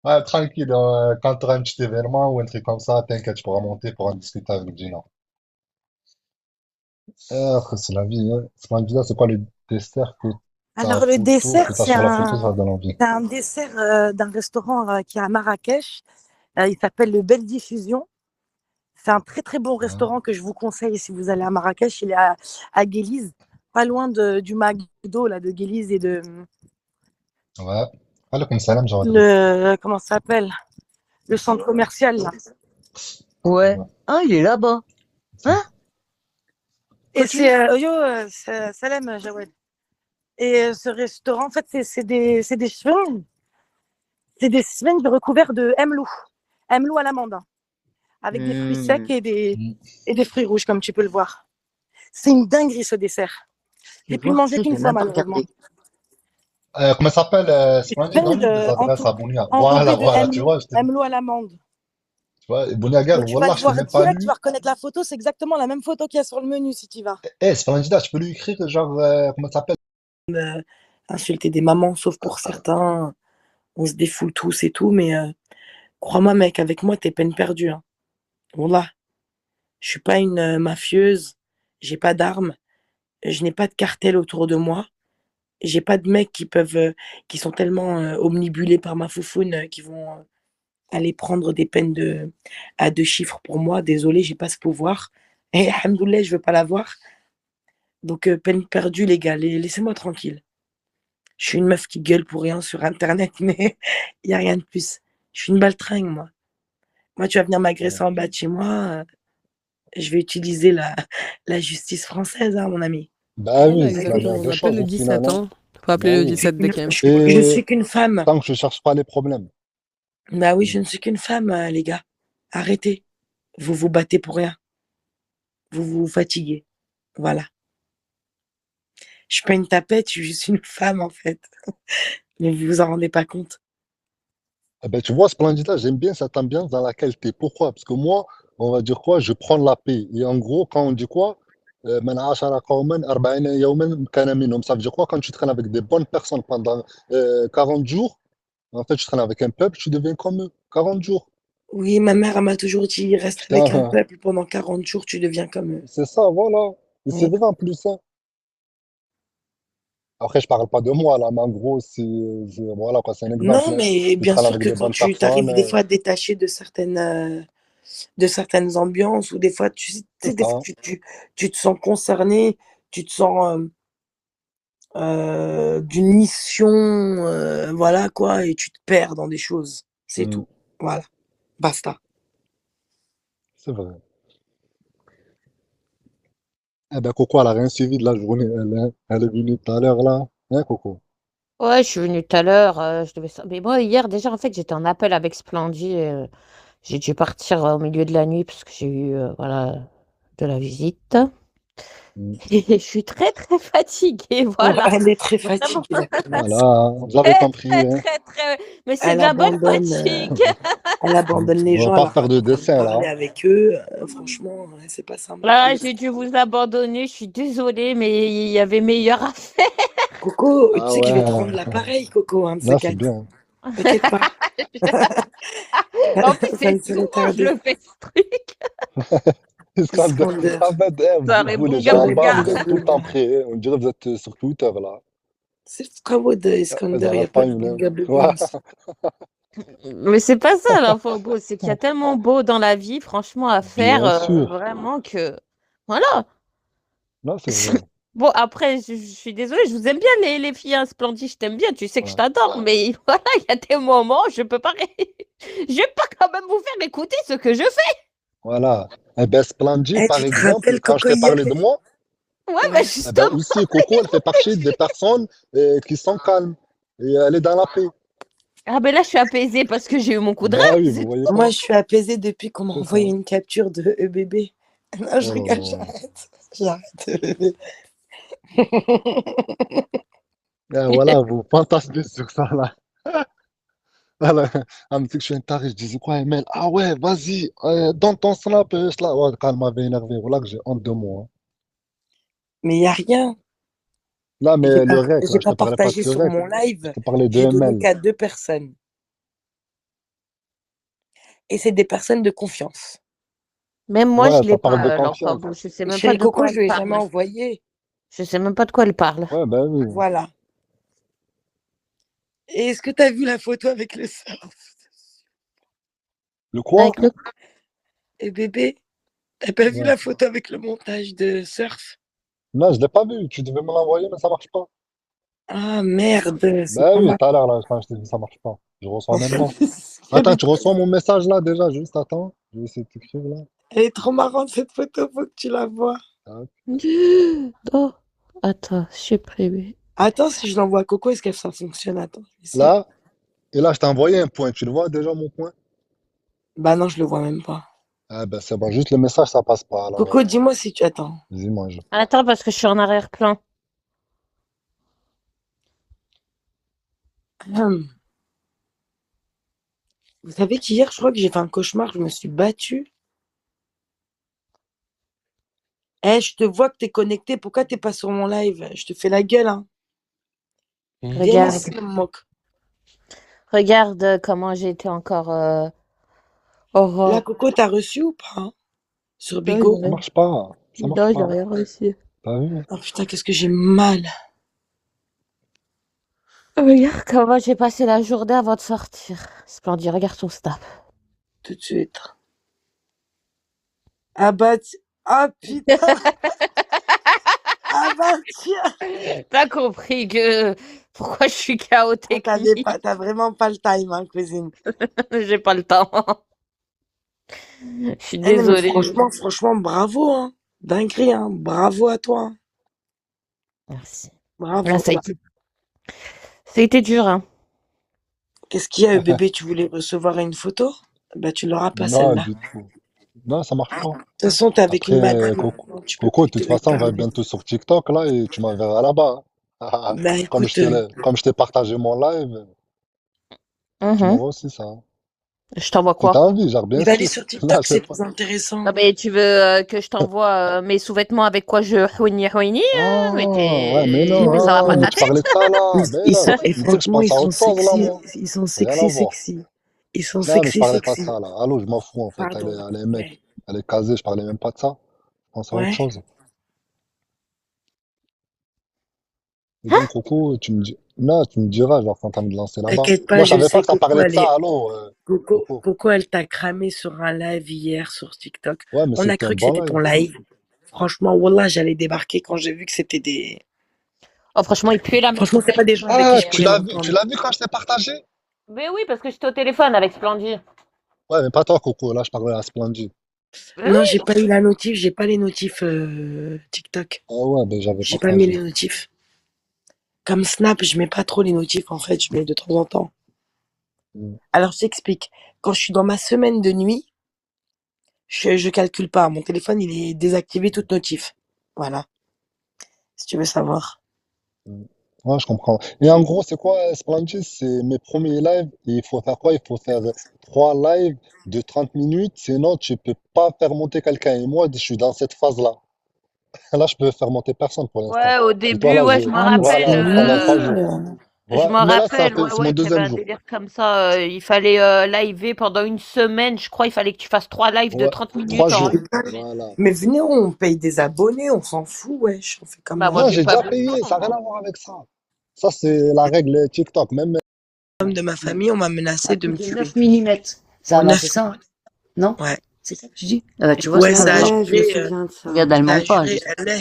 ouais, tranquille, quand tu auras un petit événement ou un truc comme ça, t'inquiète, tu pourras monter pour en discuter avec Gina. Après, c'est la vie, hein. C'est quoi le dessert que Alors, le que dessert, t'as sur la photo, ça donne envie. c'est un dessert d'un restaurant qui est à Marrakech. Il s'appelle le Belle Diffusion. C'est un très très bon Hein. restaurant que je vous conseille si vous allez à Marrakech. Il est à Guéliz, pas loin du McDo là, de Guéliz et de Ouais. Alaikum salam, Jawad. comment ça s'appelle? Le centre commercial là. Ouais. Ouais. Ah, il est là-bas. Hein? Et Continue. c'est Salem Jawed. Et ce restaurant, en fait, c'est des cheveux. C'est des semaines recouverts de Mlou à l'amande, hein, avec des fruits secs Mm. et des fruits rouges, comme tu peux le voir. C'est une dinguerie ce dessert. Je vais J'ai pu le voir, tu manger sais, je qu'une vais fois, même pas malheureusement. regarder. Comment ça s'appelle, Des Splendid, semaines donne-lui des adresses à Bounia. enrobées Voilà, de voilà, tu vois, je te dis. Mlou à l'amande. vois, Bouniagar, Mais tu vas Wallah, le je t'ai voir même pas direct, tu lu. vas reconnaître la photo, c'est exactement la même photo qu'il y a sur le menu si tu y vas. Splendida, tu peux lui écrire, genre, comment ça s'appelle? Insulter des mamans, sauf pour certains, on se défoule tous et tout, mais crois-moi, mec, avec moi, t'es peine perdue. Hein. Wallah, je suis pas une mafieuse, j'ai pas d'armes, je n'ai pas de cartel autour de moi, j'ai pas de mecs qui sont tellement omnibulés par ma foufoune qui vont aller prendre des peines à 2 chiffres pour moi. Désolé, j'ai pas ce pouvoir. Et alhamdoulilah, je veux pas l'avoir. Donc, peine perdue, les gars, laissez-moi tranquille. Je suis une meuf qui gueule pour rien sur Internet, mais il y a rien de plus. Je suis une baltringue, moi. Moi, tu vas venir m'agresser en bas de chez moi, je vais utiliser la justice française, hein, mon ami. Bah Voilà, oui, c'est la exactement. meilleure On des appelle choses le au final, 17 hein. ans. Faut appeler Bah le oui. 17 DKM. Je Et suis qu'une femme. tant que je cherche pas les problèmes. Bah oui, je ne suis qu'une femme, les gars. Arrêtez. Vous vous battez pour rien. Vous vous fatiguez. Voilà. Je suis pas une tapette, je suis juste une femme, en fait. Mais vous vous en rendez pas compte. Eh ben, tu vois, Splendida, j'aime bien cette ambiance dans laquelle tu es. Pourquoi? Parce que moi, on va dire quoi? Je prends la paix. Et en gros, quand on dit quoi? Man ashara qawman arba'ina yawman kana minhum. Ça veut dire quoi? Quand tu traînes avec des bonnes personnes pendant 40 jours, en fait, tu traînes avec un peuple, tu deviens comme eux. 40 jours. Oui, ma mère, elle m'a toujours dit, reste avec un Putain, peuple pendant 40 jours, tu deviens comme eux. c'est ça, voilà. Et c'est Mm. vrai en plus, hein. Après, je parle pas de moi, là, mais en gros, voilà, quoi, c'est un exemple, Non, hein. mais Tu bien traînes sûr avec que des quand bonnes tu personnes, t'arrives des fois à te détacher de certaines ambiances, ou des fois, tu sais, c'est des fois, ça. tu te sens concerné, tu te sens d'une mission, voilà quoi, et tu te perds dans des choses. C'est Hmm, tout. Voilà. Basta. c'est vrai. Eh ben, Coco, elle a rien suivi de la journée. Elle est venue tout à l'heure, là. Hein, Coco? Ouais, je suis venue tout à l'heure. Mais moi, hier, déjà, en fait, j'étais en appel avec Splendid. J'ai dû partir au milieu de la nuit parce que j'ai eu voilà, de la visite. Hmm. Et je suis très, très fatiguée. Voilà. Elle est très Vraiment. fatiguée, la connasse. Voilà, j'avais Très, compris, très, hein. très, très. Mais c'est Elle de la bonne abandonne, fatigue. elle abandonne les On va gens, elle pas arrête faire de pas de dessin, là. parler avec eux. Franchement, c'est pas ça mon Là, truc. j'ai dû vous abandonner. Je suis désolée, mais il y avait meilleur à faire. Coco, tu Ah sais que je vais te rendre ouais. l'appareil, Coco, un de ces Là, c'est quatre. bien. T'inquiète pas. En plus, Ça ne c'est serait souvent, je tardé. le fais, ce truc. Iskander. Iskalder, Soirée vous, les bunga gens en bas, bunga. vous êtes tout le temps prêts, hein. On dirait que vous êtes sur Twitter, là. C'est le travail de Iskander, il n'y a J'arrête pas pas de une heure. bunga bunga Ouais. ici. Mais c'est pas ça l'info beau, c'est qu'il y a tellement beau dans la vie, franchement, à faire, Bien sûr. vraiment que voilà. Là, c'est vrai. Bon, après, je suis désolée, je vous aime bien les filles, hein, Splendid, je t'aime bien, tu sais que je Ouais. t'adore, mais voilà, il y a des moments, je peux pas, je vais pas quand même vous faire écouter ce que je fais. Voilà. Eh ben, Splendid, Eh, par tu te exemple, rappelles, quand je Coco, t'ai hier? parlé de moi, Ouais, bah Ouais. eh ben, justement, aussi, Coco, elle fait partie des personnes qui sont calmes. Et elle est dans la paix. ah ben là, je suis apaisée parce que j'ai eu mon coup de Ben rêve, oui, vous c'est voyez Moi, pas. je suis apaisée depuis qu'on m'a C'est ça. envoyé une capture de EBB. Non, je Oh là rigole, là. j'arrête. J'arrête, EBB. Voilà, vous fantasmez sur ça, là. Voilà. Elle me dit que je suis un taré. Je disais quoi, Emel? Ah ouais, vas-y, donne ton snap. Là. Ouais, quand elle m'avait énervé, voilà que j'ai honte de moi, hein. Mais il n'y a rien. Là, mais le rec, là, J'ai je te pas parlais pas de partagé ce sur rec. mon Je live. te parlais de J'ai donné ML. qu'à 2 personnes. Et c'est des personnes de confiance. même moi, Ouais, je ça l'ai parle de pas, l'enfant confiance. beau, je sais même pas Chérie de Coco, quoi je elle lui ai jamais parle. envoyé. Je sais même pas de quoi elle parle. Ouais, ben oui. Voilà. Et est-ce que tu as vu la photo avec le surf? Le quoi? Avec le Et bébé, t'as pas vu Ouais. la photo avec le montage de surf? Non, je l'ai pas vu. Tu devais me l'envoyer, mais ça marche pas. Ah merde, c'est Ben pas oui, mal. tout à l'heure, là, quand je t'ai dit ça marche pas. Je reçois maintenant. Elle Attends, est tu trop, reçois mon message là déjà, juste attends. Je vais essayer de t'écrire là. elle est trop marrante cette photo, faut que tu la vois. Tac. Oh, attends, supprimé. Attends, si je l'envoie à Coco, est-ce que ça fonctionne? Attends, je vais essayer. Là, et là, je t'ai envoyé un point. Tu le vois déjà, mon point? Bah non, je le vois même pas. Ah ben c'est bon, juste le message, ça passe pas. Alors, Coco, dis-moi si tu attends. dis-moi. Attends, parce que je suis en arrière-plan. Vous savez qu'hier, je crois que j'ai fait un cauchemar, je me suis battue. Eh, je te vois que t'es connecté, pourquoi t'es pas sur mon live? Je te fais la gueule, hein. Viens Regarde, ici, mon moque. regarde comment j'ai été encore. La Oh, Coco, t'as reçu ou pas, hein, sur non, Bigo? Ça marche pas. Ça marche j'ai pas. rien reçu. T'as vu? Oh putain, qu'est-ce que j'ai mal. Regarde comment j'ai passé la journée avant de sortir. Splendide, regarde ton snap. Tout de suite. Ah bah, ah putain. Ah bah tiens. T'as compris que pourquoi je suis KO technique? T'as vraiment pas le time, hein, cousine. J'ai pas le temps. Je suis Eh non, mais désolée. franchement, bravo, hein. Dinguerie, hein. Bravo à toi, hein. Merci. Bravo. Là, ça a été dur, hein. Qu'est-ce qu'il y a, bébé? Tu voulais recevoir une photo? Bah, tu l'auras pas, Non, celle-là. du tout. Non, ça marche pas. De toute façon, t'es avec une Après, madame. Tu peux Coco, de plus toute te façon, on va parler. bientôt sur TikTok, là, et tu m'enverras là-bas. Hein. Bah, écoute, Comme je t'ai partagé mon live, tu m'envoies aussi ça. Hein. Je t'envoie Si quoi? t'as envie, genre, il bien va aller sûr. sur Là, TikTok, je sais c'est pas. plus intéressant. Non, mais tu veux que je t'envoie mes sous-vêtements avec quoi je houini Ah, mais ouais, mais non, ça va pas mais ta tu tête? parlais de ça, là. Mais Ils non, sont, et je veux dire, je franchement, pense ils à sont autre chose, là, sexy. moi. Ils sont Rien à sexy, voir. sexy. Ils sont Non, mais je sexy, parlais pas de sexy. ça, là. Allô, je m'en fous, en fait. Pardon. Elle est mec. Ouais. Elle est casée, je parlais même pas de ça. Je pense à autre Ouais. chose. Et donc, Coco, tu me dis... Non, tu me diras, genre, quand t'as envie de lancer là-bas. T'inquiète pas, Moi, je je savais pas sais que ça Coco, parlait de ça, allô, Coco. Coco, elle t'a cramé sur un live hier sur TikTok. Ouais, mais On a c'était un cru que bon c'était ton live. live. Franchement, wallah, j'allais débarquer quand j'ai vu que c'était des. Oh, franchement, il puait la merde. Franchement, c'est pas des gens avec qui Ah, je pourrais tu m'entendre. l'as vu quand je t'ai partagé? Mais oui, parce que j'étais au téléphone avec Splendide. Ouais, mais pas toi, Coco. Là, je parlais à Splendid. Mais Non, oui. j'ai pas eu la notif, j'ai pas les notifs TikTok. Ah ouais, ben j'avais J'ai pas mis partagé. les notifs. Comme Snap, je mets pas trop les notifs en fait, je mets de temps en temps. Mm. Alors je t'explique. Quand je suis dans ma semaine de nuit, je calcule pas. Mon téléphone, il est désactivé toute notif. Voilà, si tu veux savoir. Mm. Ouais, je comprends. Et en gros, c'est quoi Splendid? C'est mes premiers lives. Et il faut faire quoi? Il faut faire 3 lives de 30 minutes. Sinon, tu peux pas faire monter quelqu'un. Et moi, je suis dans cette phase-là. Là, je peux faire monter personne pour l'instant. Ouais, au Dis-toi, début, là, ouais, je me Ah, mais c'est rappelle. voilà, pendant 3 jours. Je Ouais, m'en mais là, rappelle, c'est mon ouais, t'avais deuxième un jour. délire comme ça. Il fallait liver pendant une semaine, je crois. Il fallait que tu fasses 3 lives de Ouais, 30 3 minutes en. jours. Voilà. Mais venez, on paye des abonnés, on s'en fout, wesh. On fait comme Bah, moi, Non, j'ai j'ai pas déjà besoin. payé. Ça n'a rien à voir avec ça. Ça, c'est la règle TikTok. Même homme de ma famille, on m'a menacé de me tuer. 9 millimètres. Ça Pour va, 9 c'est ça, hein non? Ouais. C'est ça que tu dis? Ah bah, tu vois, Ouais, ça ça a va. Ouais, je me juré. souviens de ça. Regarde, elle Ça a ment pas. juré. Je... Allah,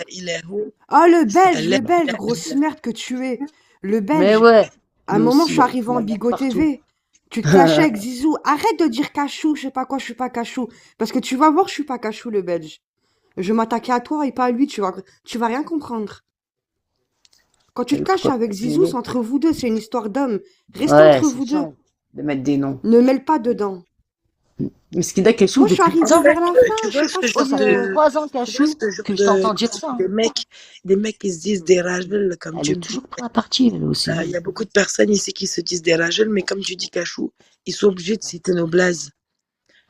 il est où? Oh, le belge, Allah, le belge, il est grosse merde que tu es. Le Mais belge. ouais, À un lui moment, aussi, je suis là, arrivée il en la garde Bigo partout. TV. Tu te clashais avec Zizou. Arrête de dire cachou, je sais pas quoi, je suis pas cachou. Parce que tu vas voir, je suis pas cachou, le belge. Je m'attaquais à toi et pas à lui, tu vas rien comprendre. Quand tu te clashes Pourquoi avec pas Zizou, des c'est noms? entre vous deux, c'est une histoire d'homme. Restez Ouais, entre c'est vous deux. ça, de mettre des noms. Ne mêle pas dedans. Mais ce qui est Cachou Moi, je suis depuis arrivée 3 ans. vers la tu fin, je vois sais ce pas que Oh, genre si... ça fait de, 3 ans, tu vois Cachou, ce genre que je t'entends dire de, ça. Hein. des mecs qui se disent des rageux, comme Elle tu est me dis. toujours pas à partir, elle aussi. Il y a beaucoup de personnes ici qui se disent des rageux, mais comme tu dis, Cachou, ils sont obligés de citer nos blazes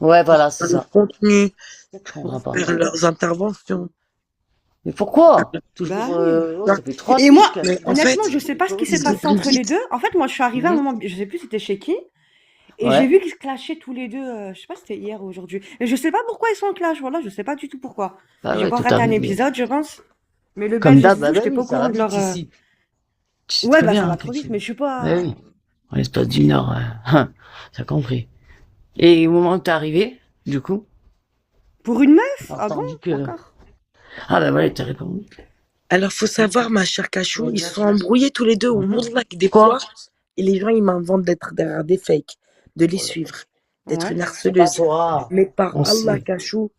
Ouais, pour voilà, c'est faire leur ça. contenu, Je pour comprends pas. faire leurs interventions. Mais pourquoi? Bah Toujours, oui. oh, ça fait 3 Et piges, moi, Mais Cachou. en fait, honnêtement, je sais pas ce qui ils s'est sont passé entre les obligés. deux. En fait, moi, je suis arrivée à un Mhm. moment, je sais plus c'était chez qui, et j'ai Ouais. vu qu'ils se clashaient tous les deux. Je sais pas si c'était hier ou aujourd'hui. Et je sais pas pourquoi ils sont en clash. Voilà, je sais pas du tout pourquoi. Bah J'ai ouais, pas tout raté un arrive. épisode, je pense. Mais le Comme belge et d'hab, Zizou, bah j'étais oui, pas au ça va courant de vite leur. ici. Tu sais Ouais, très bah ça bien va que trop vite, tu... mais je suis Bah pas. oui, en l'espace d'une heure, t'as compris. Et au moment où t'es arrivé, du coup, Pour une meuf? t'as Ah bon? entendu que... D'accord. Ah bah ouais, t'as répondu. Alors, faut savoir, ma chère Cachou, ils se sont embrouillés tous les deux. Wallah, que des Quoi? fois, et les gens, ils m'inventent d'être derrière des fakes, de les suivre, d'être Ouais. une C'est pas harceleuse. toi. Mais par On Allah, sait. Cachou,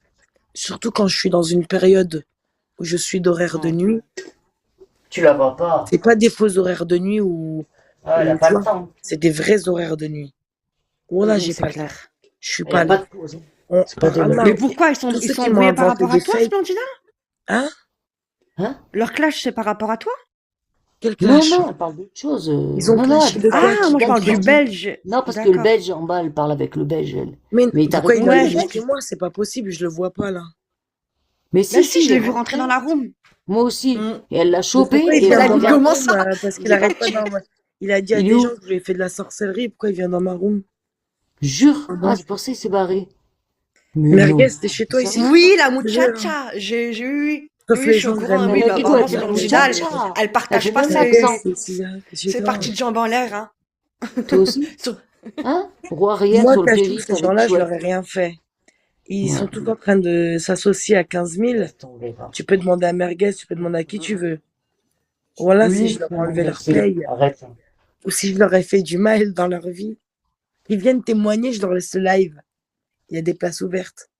surtout quand je suis dans une période où je suis d'horaire de Ouais. nuit, Tu la vois pas. c'est pas des faux horaires de nuit ou Ah, elle a tu pas le vois, temps. c'est des vrais horaires de nuit. Wallah, j'ai C'est pas le temps. clair. Je suis Il y a pas pas là. de pause. Hein. C'est pas Par demain. Allah, Mais pourquoi tous ils ceux sont qui m'ont embrouillés par inventé rapport à des toi, fakes, Splendida? hein? Hein? Leur clash, c'est par rapport à toi? Quel Non, clash? non, elle parle d'autre chose. Ils ont Non, non, clashé de quoi? Ah, qui moi je gagne parle du surtout. belge. Non, parce que le D'accord. belge en bas, elle parle avec le belge, elle. Mais Mais t'as pourquoi il doit répondu Ouais, y je au avoir sais. que moi? C'est pas possible, je le vois pas là. Mais Mais si, si, je il est l'ai vu rentrer dans rentré. la room. Moi aussi. Mm. Et elle l'a Mais chopé pourquoi il et vient elle a dans dit, ma Comment room ça? parce Il qu'il est arrête pas parti. Il a dit à il est des où? gens que je lui ai fait de la sorcellerie. Pourquoi il vient dans ma room? Jure. Ah Ah, bon? c'est pour ça qu'il s'est barré. Mais Merguez, non. t'es chez C'est toi ici? sérieux? Oui, la Je te jure, hein. muchacha. J'ai eu. Sauf Oui, les je suis au gens courant. vraiment Oui, Elle mais a dit quoi? apparemment, Elle c'est dit la la muchidale. muchacha. Elle Elle partage fait pas même Merguez, l'accent. t'es chez ses toi. parties de jambes en l'air, hein. Toi aussi? Sur- Hein? Roi arrière Moi, sur le Cachou, périph' ces avec gens-là, je leur chouette. ai rien fait. Ils Ouais. sont tous en train de s'associer à 15 000. Laisse tomber, va. Tu peux demander à Merguez, tu peux demander à qui tu veux. Voilà, si je Oui, leur ai non, enlevé leur merci. paye, Arrête. ou si je leur ai fait du mal dans leur vie, ils viennent témoigner, je leur laisse le live. Il y a des places ouvertes.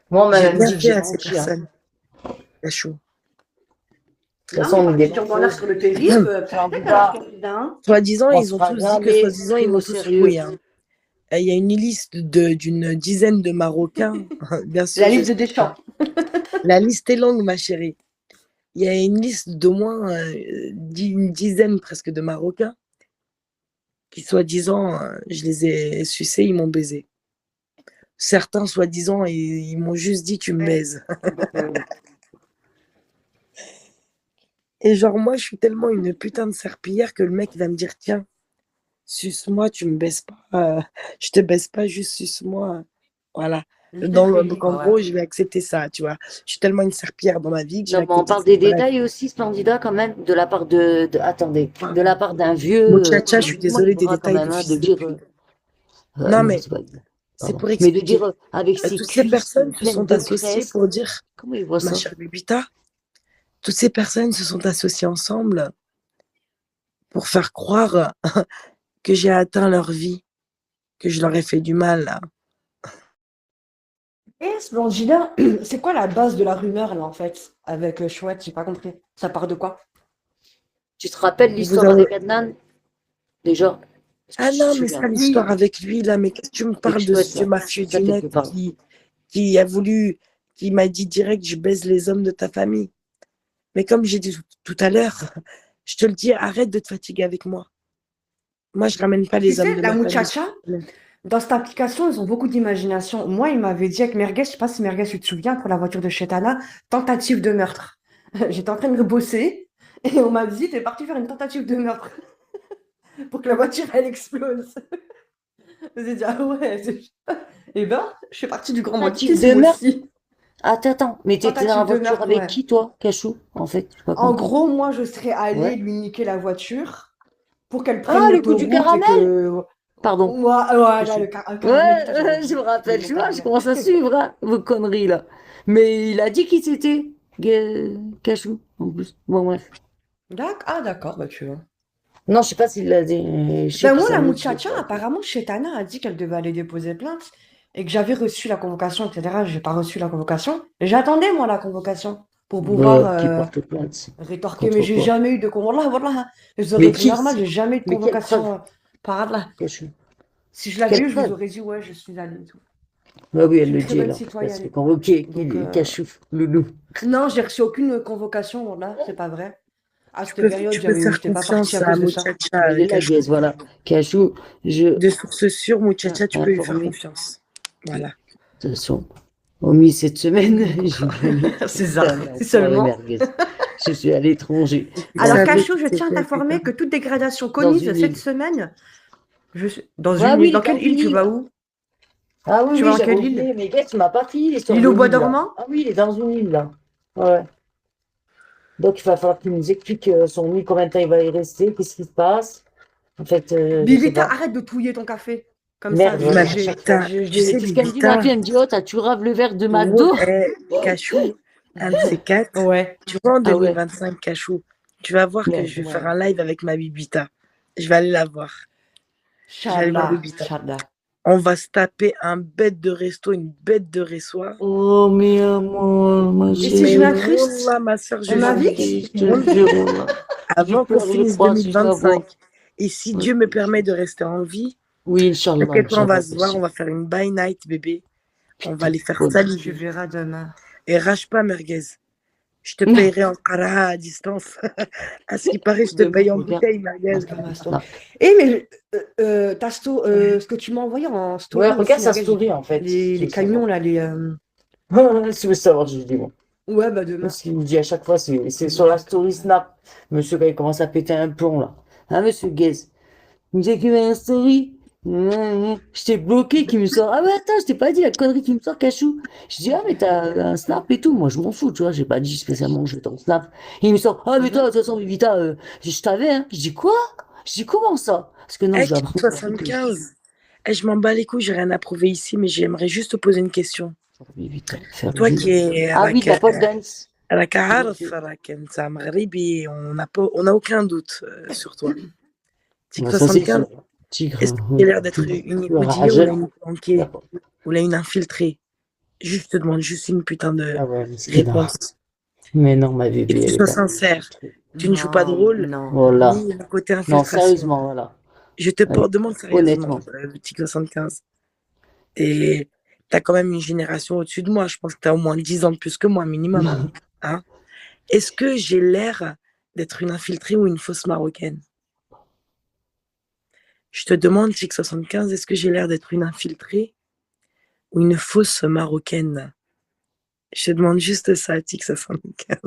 Moi, on m'a J'ai même rien dit que fait j'ai à ces menti, hein. personnes. Cachou. De toute Non, façon, mais on est des parties de jambes en l'air menteuses. sur le périph', Hum. c'est En vrai tout qu'elle a cas, fait hein. Soi-disant, on ils ont sera tous dit que jamais soi-disant, pris ils au m'ont tous sérieux. fouillé. Hein. Il y a une liste d'une dizaine de Marocains. Bien sûr, La liste de Deschamps. la liste est longue, ma chérie. Il y a une liste d'au moins une dizaine presque de Marocains qui, soi-disant, je les ai sucés, ils m'ont baisé. Certains, soi-disant, ils m'ont juste dit tu me baises. Et genre, moi, je suis tellement une putain de serpillière que le mec il va me dire tiens, suce-moi, tu me baisses pas. Je te baisse pas, juste suce-moi. Voilà. Donc, en gros, je vais accepter ça, tu vois. Je suis tellement une serpillière dans ma vie que je Non, vais mais on accepter parle ça. des Bref. détails aussi, Splendida, quand même, de la part attendez, de la part d'un vieux, Muchacha, je suis excuse-moi du désolée des bras quand détails même, de hein, de fils de dire, pute. Non, non, mais c'est pas, c'est pardon, pour mais de expliquer. dire avec ses Toutes ces cuisses personnes se pleines sont de associées graisse, pour dire, comment il voit ma ça? chère Bibita, toutes ces personnes se sont associées ensemble pour faire croire que j'ai atteint leur vie, que je leur ai fait du mal. Là. Et Splendida, c'est quoi la base de la rumeur, là, en fait, avec Chouette? J'ai pas compris. Ça part de quoi? Tu te rappelles Vous l'histoire avez... avec Adnan? Déjà, est-ce que Ah tu te non, mais souviens? ça, l'histoire avec lui, là, mais qu'est-ce que tu me Avec parles de Chouette, ce vieux là, mafieux ça du quelque net part. qui a voulu, qui m'a dit direct, je baise les hommes de ta famille. Mais comme j'ai dit tout à l'heure, je te le dis, arrête de te fatiguer avec moi. Moi, je ramène pas Tu les hommes sais, de la ma famille. muchacha, dans cette application, ils ont beaucoup d'imagination. Moi, il m'avait dit avec Merguez, je sais pas si Merguez, tu te souviens, pour la voiture de Chetana, tentative de meurtre. J'étais en train de bosser et on m'a dit, t'es parti faire une tentative de meurtre pour que la voiture, elle explose. J'ai dit, ah ouais. Eh ben, je suis partie du grand Tentative banditisme de meurtre? aussi. Attends, mais t'étais dans la Tentative de voiture meurtre, avec ouais. qui, toi, Cachou, en fait? J'ai pas En compris. gros, moi, je serais allée Ouais. lui niquer la voiture pour qu'elle prenne Ah, le coup du l'autoroute et caramel? que... Pardon. Voilà, Cachou. un caramel, putain, j'aurais Ouais, dû je me rappelle, le tu vois, je caramel. commence à suivre, hein, vos conneries, là. Mais il a dit qui c'était, Cachou, en plus. Bon, bref. Ah, d'accord, bah tu vois. Non, je sais pas s'il l'a dit, je sais Ben qu'il moi, la s'amuse. muchacha, apparemment, Chetana a dit qu'elle devait aller déposer plainte et que j'avais reçu la convocation, etc. J'ai pas reçu la convocation. J'attendais, moi, la convocation pour pouvoir Qui porte plainte rétorquer, mais contre j'ai quoi? jamais eu de convocation. Voilà, je vous Mais aurais dit qui? normal, j'ai jamais eu de Mais quelle convocation preuve, par là. Cachou? Si je l'avais Quelle eu, je vous preuve? aurais dit, ouais, je suis allée et tout. Bah oui, Je elle suis le une très dit, bonne alors. Elle se fait citoyenne. convoquer, Donc, Cachou, loulou. non, j'ai reçu aucune convocation, voilà, c'est pas vrai. À cette période, Tu peux faire j'étais pas confiance partie à à cause de ça. Muchacha, Elle est la Cachou. gaze, voilà. Cachou, De sources sûres, Muchacha, tu peux lui faire informé. confiance. Voilà. De toute façon, omis cette semaine, j'ai pas mis C'est ça, ta main sur les seulement. merguez. Je suis à l'étranger. Alors, savez Cachou, que je tiens à c'était t'informer putain. que toute dégradation Dans commise une cette île. semaine, je suis dans Ah une oui, île. il est Dans quelle dans île une tu île. vas où? Ah oui, Tu vas oui, dans j'avais quelle oublié, île? mais gars, tu m'as pas pris l'histoire L'île de au bois l'île, là. dormant? Ah oui, il est dans une île, là. Ouais. Donc, il va falloir qu'il nous explique son île, combien de temps il va y rester, qu'est-ce qui se passe. En fait, je sais Bibita, pas. arrête de touiller ton café. Comme Merde, ça, Ma à chaque fois. Bibita, tu sais, C'est ce qu'elle me dit, ma Bibita, fille, elle me dit, oh, tu raves le verre de ouais, McDo? Cachou, un de ces quatre, Ouais. tu vois, en Ah ouais, 2025, Cachou, tu vas voir que merde. je vais faire un live avec ma Bibita. Je vais aller la voir. Je vais aller voir Inch'Allah, Bibita. Inch'Allah. On va se taper un bête de resto, une bête de ressoir. Oh, mais amour, ma Et si je chérie. m'incruste, Wallah, ma soeur, je on jure. m'invite? Je te le jure, Wallah. J'ai Avant qu'on peur, je finisse crois, si je la vois. 2025, et si Dieu me permet de rester en vie, Oui, Inch'Allah, t'inquiète pas, on va Inch'Allah, se bien voir, sûr. on va faire une by night, bébé. On va Putain, les faire folle. Tu saliver. verras demain. Et rage pas, merguez. Je te payerai en qara à distance. À ce qui paraît, je te paye en bouteille, ma gueule. Eh, mais ce que tu m'as envoyé en story. Ouais, regarde aussi, sa ma gueule, story en fait. les camions, là, les. Si tu veux savoir, je dis bon. Ouais, bah demain. Parce qu'il me dit à chaque fois, c'est sur la story Snap. Monsieur, quand il commence à péter un plomb là. Hein, monsieur Guez? Il me dit qu'il a un story. Je t'ai bloqué, qui me sort. Ah, mais attends, je t'ai pas dit la connerie qui me sort, Cachou. Je dis, ah, mais t'as un Snap et tout. Moi, je m'en fous, tu vois. J'ai pas dit spécialement que je vais ton Snap. Il me sort, ah, mais toi, de toute façon, Vivita, je t'avais, hein. Je dis, quoi? Je dis, comment ça? Parce que non, je dois apprendre. 75. Je m'en bats les couilles, j'ai rien à prouver ici, mais j'aimerais juste te poser une question. Toi qui es Ah oui, ta pote dance. راك عارف راك انت مغربي, on n'a aucun doute sur toi. Tic Ça, c'est 75, sûr. Tigre. est-ce qu'il a l'air d'être une écoudier ou une planquée ou une infiltrée? Juste, je te demande juste une putain de réponse. Mais non, ma bébé. Et que tu elle est sois pas- sincère. Tu ne joues pas de rôle, Voilà. ni le côté Non, infiltration. sérieusement, voilà. Je te Allez, demande sérieusement, honnêtement. Tic 75. Et t'as quand même une génération au-dessus de moi. Je pense que t'as au moins 10 ans de plus que moi, minimum. Hein? Est-ce que j'ai l'air d'être une infiltrée ou une fausse marocaine? Je te demande, Tic 75, est-ce que j'ai l'air d'être une infiltrée ou une fausse marocaine? Je te demande juste ça, Tic 75.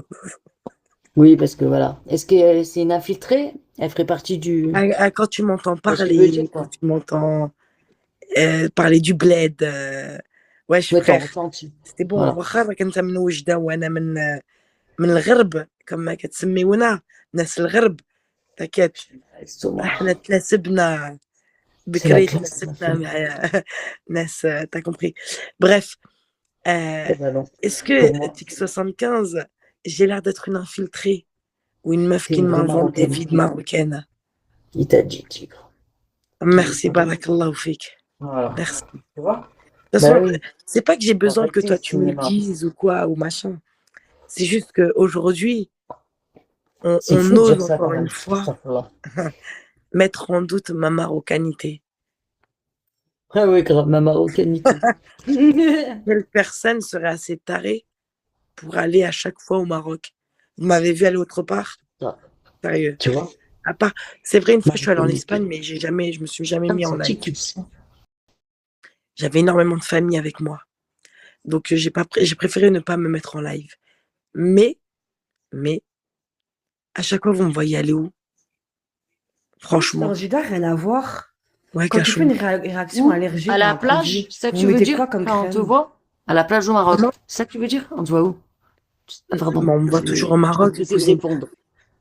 Oui, parce que voilà. Est-ce que c'est une infiltrée? Elle ferait partie du. Quand tu m'entends ce que je veux parler, dire, quand quoi. tu m'entends parler du bled, wesh Ouais, ton frère, ressenti. c'était bon. Voilà. واخا راك انت من وجدة وانا من الغرب كما كتسميونا ناس الغرب. تاكد احنا تناسبنا بكري تناسبنا مع ناس t'as compris. Bref, est-ce que Tic 75, j'ai l'air d'être une infiltrée ou une meuf qui m'invente des vies de marocaine? Il t'a dit, Tigre. Merci, barakallahu fik. Voilà. Merci. Tu vois? De toute façon, oui. c'est pas que j'ai besoin que Arrêtez toi le tu me le cinéma. dises ou quoi, ou machin. C'est juste qu'aujourd'hui, on C'est fou de ose dire ça encore quand une même. fois Astaghfirullah. mettre en doute ma marocanité. Ah oui, grave, ma marocanité. Quelle personne serait assez tarée pour aller à chaque fois au Maroc? Vous m'avez vu aller autre part? Sérieux. Tu vois? À part, c'est vrai, une fois je suis allée en Espagne, mais je me suis jamais mis en C'est live. qui ça? J'avais énormément de famille avec moi. Donc j'ai préféré ne pas me mettre en live. Mais, à chaque fois, vous me voyez aller où? Franchement. Angida, rien à voir. Ouais, Quand tu Cachou. fais une réaction allergique À la un plage, produit, c'est ça que vous tu veux mettez dire? quoi comme Quand on te crème? voit? À la plage au Maroc. C'est ça que tu veux dire? On te voit où? Vraiment. Bon, on me voit toujours au Maroc. Je vais répondre.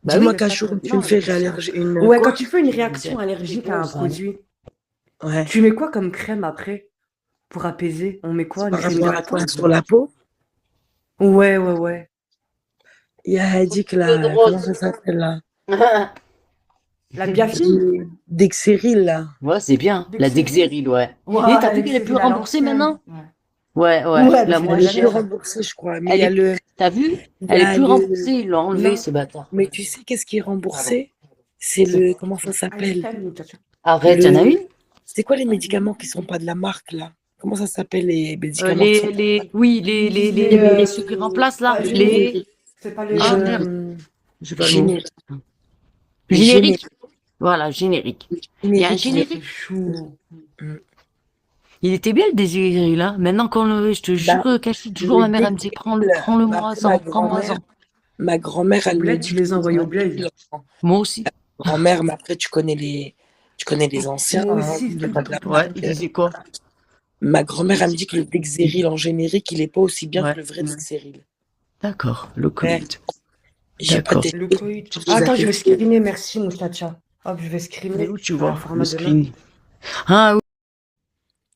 Bah Dis-moi, oui, Cachou, tu me fais réagir une. Ouais, Quoi? quand tu fais une réaction allergique à un produit, Ouais. tu mets quoi comme crème après pour apaiser? On met quoi? Par Une crème rapport à quoi? hydratante? Sur la peau? Ouais. Il y a Hadik là. Comment ça s'appelle là? La biafine? Dexéril là. Ouais, c'est bien. La Dexéril, ouais. Ouais, Et t'as vu qu'elle est plus remboursée maintenant? Ouais, la moins Elle est plus chère. remboursée, je crois. Mais il y a le. T'as vu? il y Elle a est plus le- remboursée, ils l'ont enlevé, Non. ce bâtard. Mais tu sais qu'est-ce qui est remboursé? C'est le. Comment ça s'appelle? Arrête, y'en a une? C'est quoi les médicaments qui sont pas de la marque là? Comment ça s'appelle les médicaments qui sont... Ceux qui remplacent là, C'est pas les Je vais Générique. Générique. Voilà, générique. Il y a un Générique. générique. Il était bien le désiré là. Maintenant qu'on le, je te jure, Cachou, toujours ma mère elle me dit prends-le moi ça, prends-moi ça. Ma grand-mère, elle me dit. Tu les envoies au bled. Moi aussi. Grand-mère, mais après tu connais les anciens. Moi hein, aussi, de pas de la Ouais, marque. il disait quoi? Ma grand-mère, elle me dit que le Dexéril en générique, il est pas aussi bien Ouais. que le vrai Dexéril. D'accord, le Covid. J'ai pas D'accord. testé. Le Covid. Attends, je vais screener, merci Moustacha. Hop, je vais screener. Mais où tu vois format le de screen? main. Ah oui.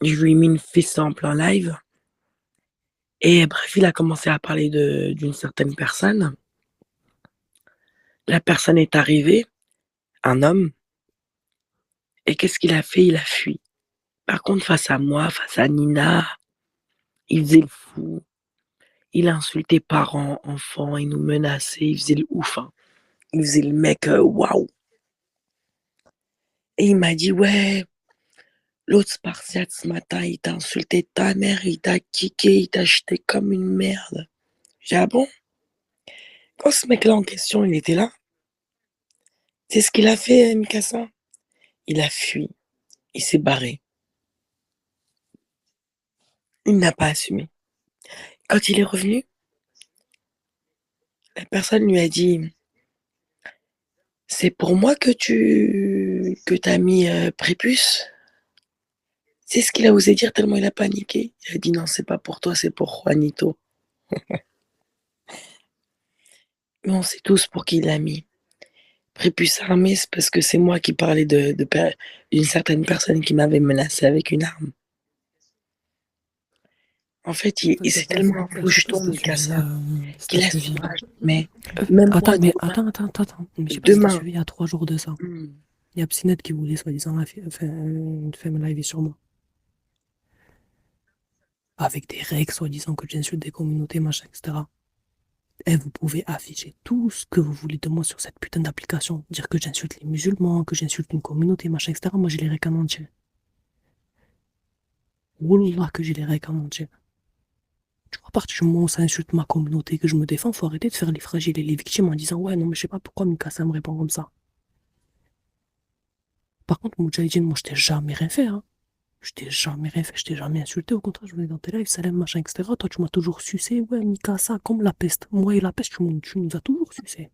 Je lui ai mis une fesse en plein live. Et bref, il a commencé à parler d'une certaine personne. La personne est arrivée, un homme. Et qu'est-ce qu'il a fait? Il a fui. Par contre, face à moi, face à Nina, il faisait le fou. Il insultait parents, enfants, il nous menaçait, il faisait le ouf. Hein. Il faisait le mec, waouh. Et il m'a dit, ouais, l'autre spartiate ce matin, il t'a insulté ta mère, il t'a kické, il t'a jeté comme une merde. J'ai dit, ah bon? Quand ce mec-là en question, il était là, c'est ce qu'il a fait, Mikasa. Il a fui. Il s'est barré. Il n'a pas assumé. Quand il est revenu, la personne lui a dit, c'est pour moi que t'as mis prépuce. C'est ce qu'il a osé dire tellement il a paniqué. Il a dit non, c'est pas pour toi, c'est pour Juanito. Mais on sait tous pour qui il l'a mis. Prépuce armé, c'est parce que c'est moi qui parlais d'une certaine personne qui m'avait menacé avec une arme. En fait, il s'est tellement un boucheton, Mikasa, qu'il a sauvage. Mais même moi, Mais attends. Mais je sais pas si t'as demain. suivi il y a 3 jours de ça. Il y a Psynet qui voulait soi-disant faire un live sur moi. Avec des règles soi-disant que j'insulte des communautés, machin, etc. Et vous pouvez afficher tout ce que vous voulez de moi sur cette putain d'application. Dire que j'insulte les musulmans, que j'insulte une communauté, machin, etc. Moi, j'ai les règles en entier. Wallah que j'ai les règles en entier. Tu vois, à partir du moment où ça insulte ma communauté, que je me défends, faut arrêter de faire les fragiles et les victimes en disant ouais, non, mais je sais pas pourquoi Mikasa me répond comme ça. Par contre, Moudjahidine, moi, je t'ai jamais rien fait, hein. Je t'ai jamais rien fait, je t'ai jamais insulté. Au contraire, je venais dans tes lives, salam, machin, etc. Toi, tu m'as toujours sucé, ouais, Mikasa, comme la peste. Moi et la peste, tu nous as toujours sucé.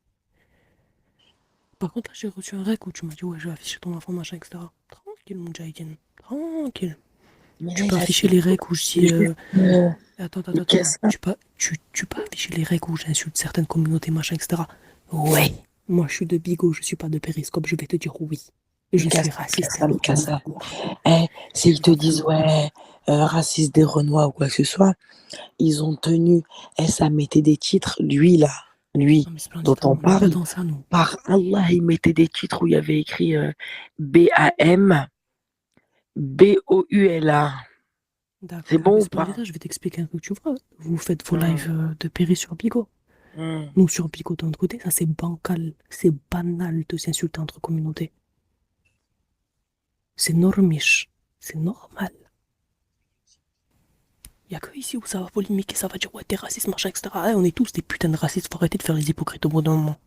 Par contre, là, j'ai reçu un rec où tu m'as dit, ouais, je vais afficher ton enfant, machin, etc. Tranquille, Moudjahidine, tranquille. Tu peux afficher les recs où je dis. Attends. Tu peux afficher les recs où j'insulte certaines communautés, machin, etc. Ouais. Moi, je suis de Bigot, je suis pas de Périscope, je vais te dire oui. Je suis raciste. Mikasa. S'ils te disent, ouais, raciste des Renois ou quoi que ce soit, ils ont tenu, ça mettait des titres, lui, dont on parle, par Allah, il mettait des titres où il y avait écrit BAM, BOULA. C'est bon ou pas? Je vais t'expliquer un peu, tu vois. Vous faites vos lives de Péri sur Bigot. Nous, sur Bigot, d'un autre côté, ça c'est bancal, c'est banal de s'insulter entre communautés. C'est normiche, c'est normal. Il n'y a que ici où ça va polémiquer, ça va dire ouais, t'es raciste, machin, etc. On est tous des putains de racistes, faut arrêter de faire les hypocrites au bout d'un moment.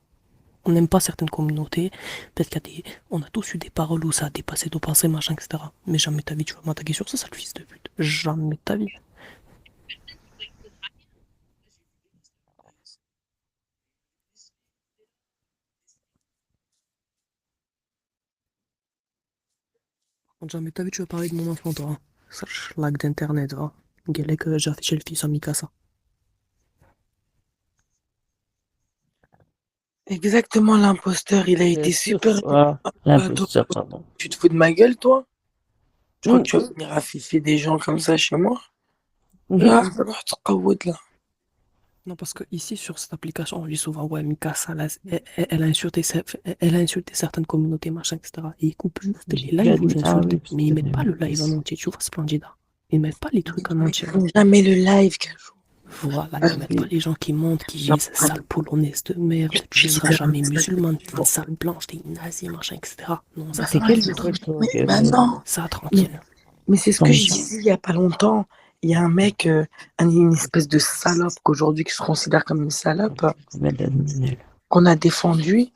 On n'aime pas certaines communautés, peut-être on a tous eu des paroles où ça a dépassé nos pensées, machin, etc. Mais jamais ta vie tu vas m'attaquer sur ça, sale fils de pute. Jamais ta vie. Jamais ta vie tu vas parler de mon enfant, toi. Ça schlag d'internet, va. Galek, j'ai affiché le fils à Mikasa. Exactement, l'imposteur, il a été super. L'imposteur, pardon. Tu te fous de ma gueule, toi? Tu crois que tu vas venir afficher des gens comme ça chez moi? Là. Non, parce que ici, sur cette application, on dit souvent, ouais, Mikasa, elle a insulté certaines communautés, machin, etc. Et ils coupent juste les lives où j'insulte. Mais ils mettent pas le live en entier, tu vois, Splendida. Ils mettent pas les trucs en entier. Jamais le live, Cajou. Voilà, ils mettent pas les gens qui montent, qui disent sale polonaise de merde, tu seras jamais musulmane, t'es une sale blanche, t'es une nazie, machin, etc. Non, ça c'est quel truc? Non. Ça, tranquille. Mais c'est ce que je disais il y a pas longtemps. Il y a un mec, une espèce de salope qu'aujourd'hui qui se considère comme une salope, qu'on a défendu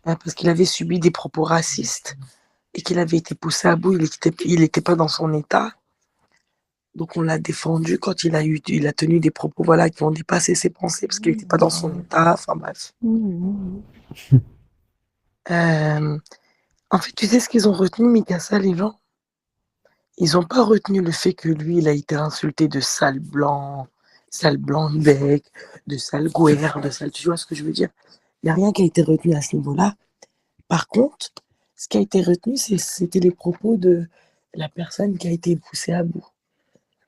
parce qu'il avait subi des propos racistes et qu'il avait été poussé à bout. Il était pas dans son état. Donc on l'a défendu quand il a tenu des propos qui ont dépassé ses pensées parce qu'il n'était pas dans son état. Enfin bref. En fait, tu sais ce qu'ils ont retenu, Mikasa, les gens? Ils n'ont pas retenu le fait que lui, il a été insulté de sale blanc de bec, de sale guerre, de sale... Tu vois ce que je veux dire? Il n'y a rien qui a été retenu à ce niveau-là. Par contre, ce qui a été retenu, c'était les propos de la personne qui a été poussée à bout.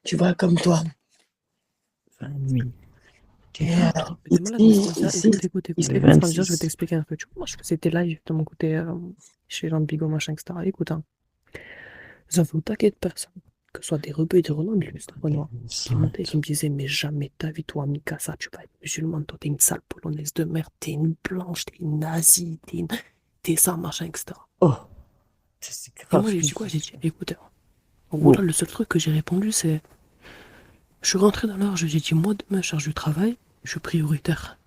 Tu vois, comme toi. Écoute. Je vais t'expliquer un peu. Moi, je faisais des lives de mon côté chez Jean de Bigot, machin, etc. Écoute, j'avais au taquet de personnes, que ce soit des rebeux et des renois, mais juste des renois, qui montaient et qui me disaient mais jamais ta vie, toi, Mikasa, tu vas être musulmane, toi, t'es une sale polonaise de merde, t'es une blanche, t'es une nazie, t'es ça, machin, etc. Oh, c'est grave. Et moi, j'ai dit quoi? J'ai dit, écoutez, en gros, là, le seul truc que j'ai répondu, c'est. Je suis rentré dans l'heure, j'ai dit, moi, demain, charge du travail, je suis prioritaire.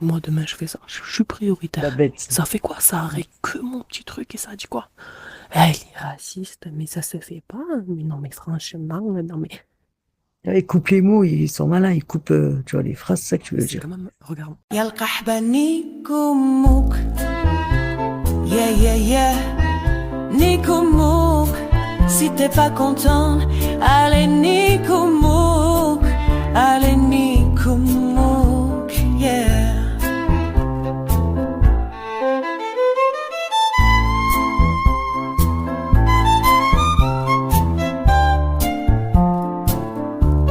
Moi, demain, je fais ça. Je suis prioritaire. La bête. Ça fait quoi? Ça arrête que mon petit truc et ça dit quoi? Elle est raciste, mais ça se fait pas. Mais non, mais franchement, non, mais Il coupe les mots, ils sont malins, ils coupent, tu vois, les phrases, c'est ça que tu veux c'est dire. quand même. Regarde. يا القحبة نيكو موك yeah Nico Mouk. Si t'es pas content, allez Nico Mouk. Allez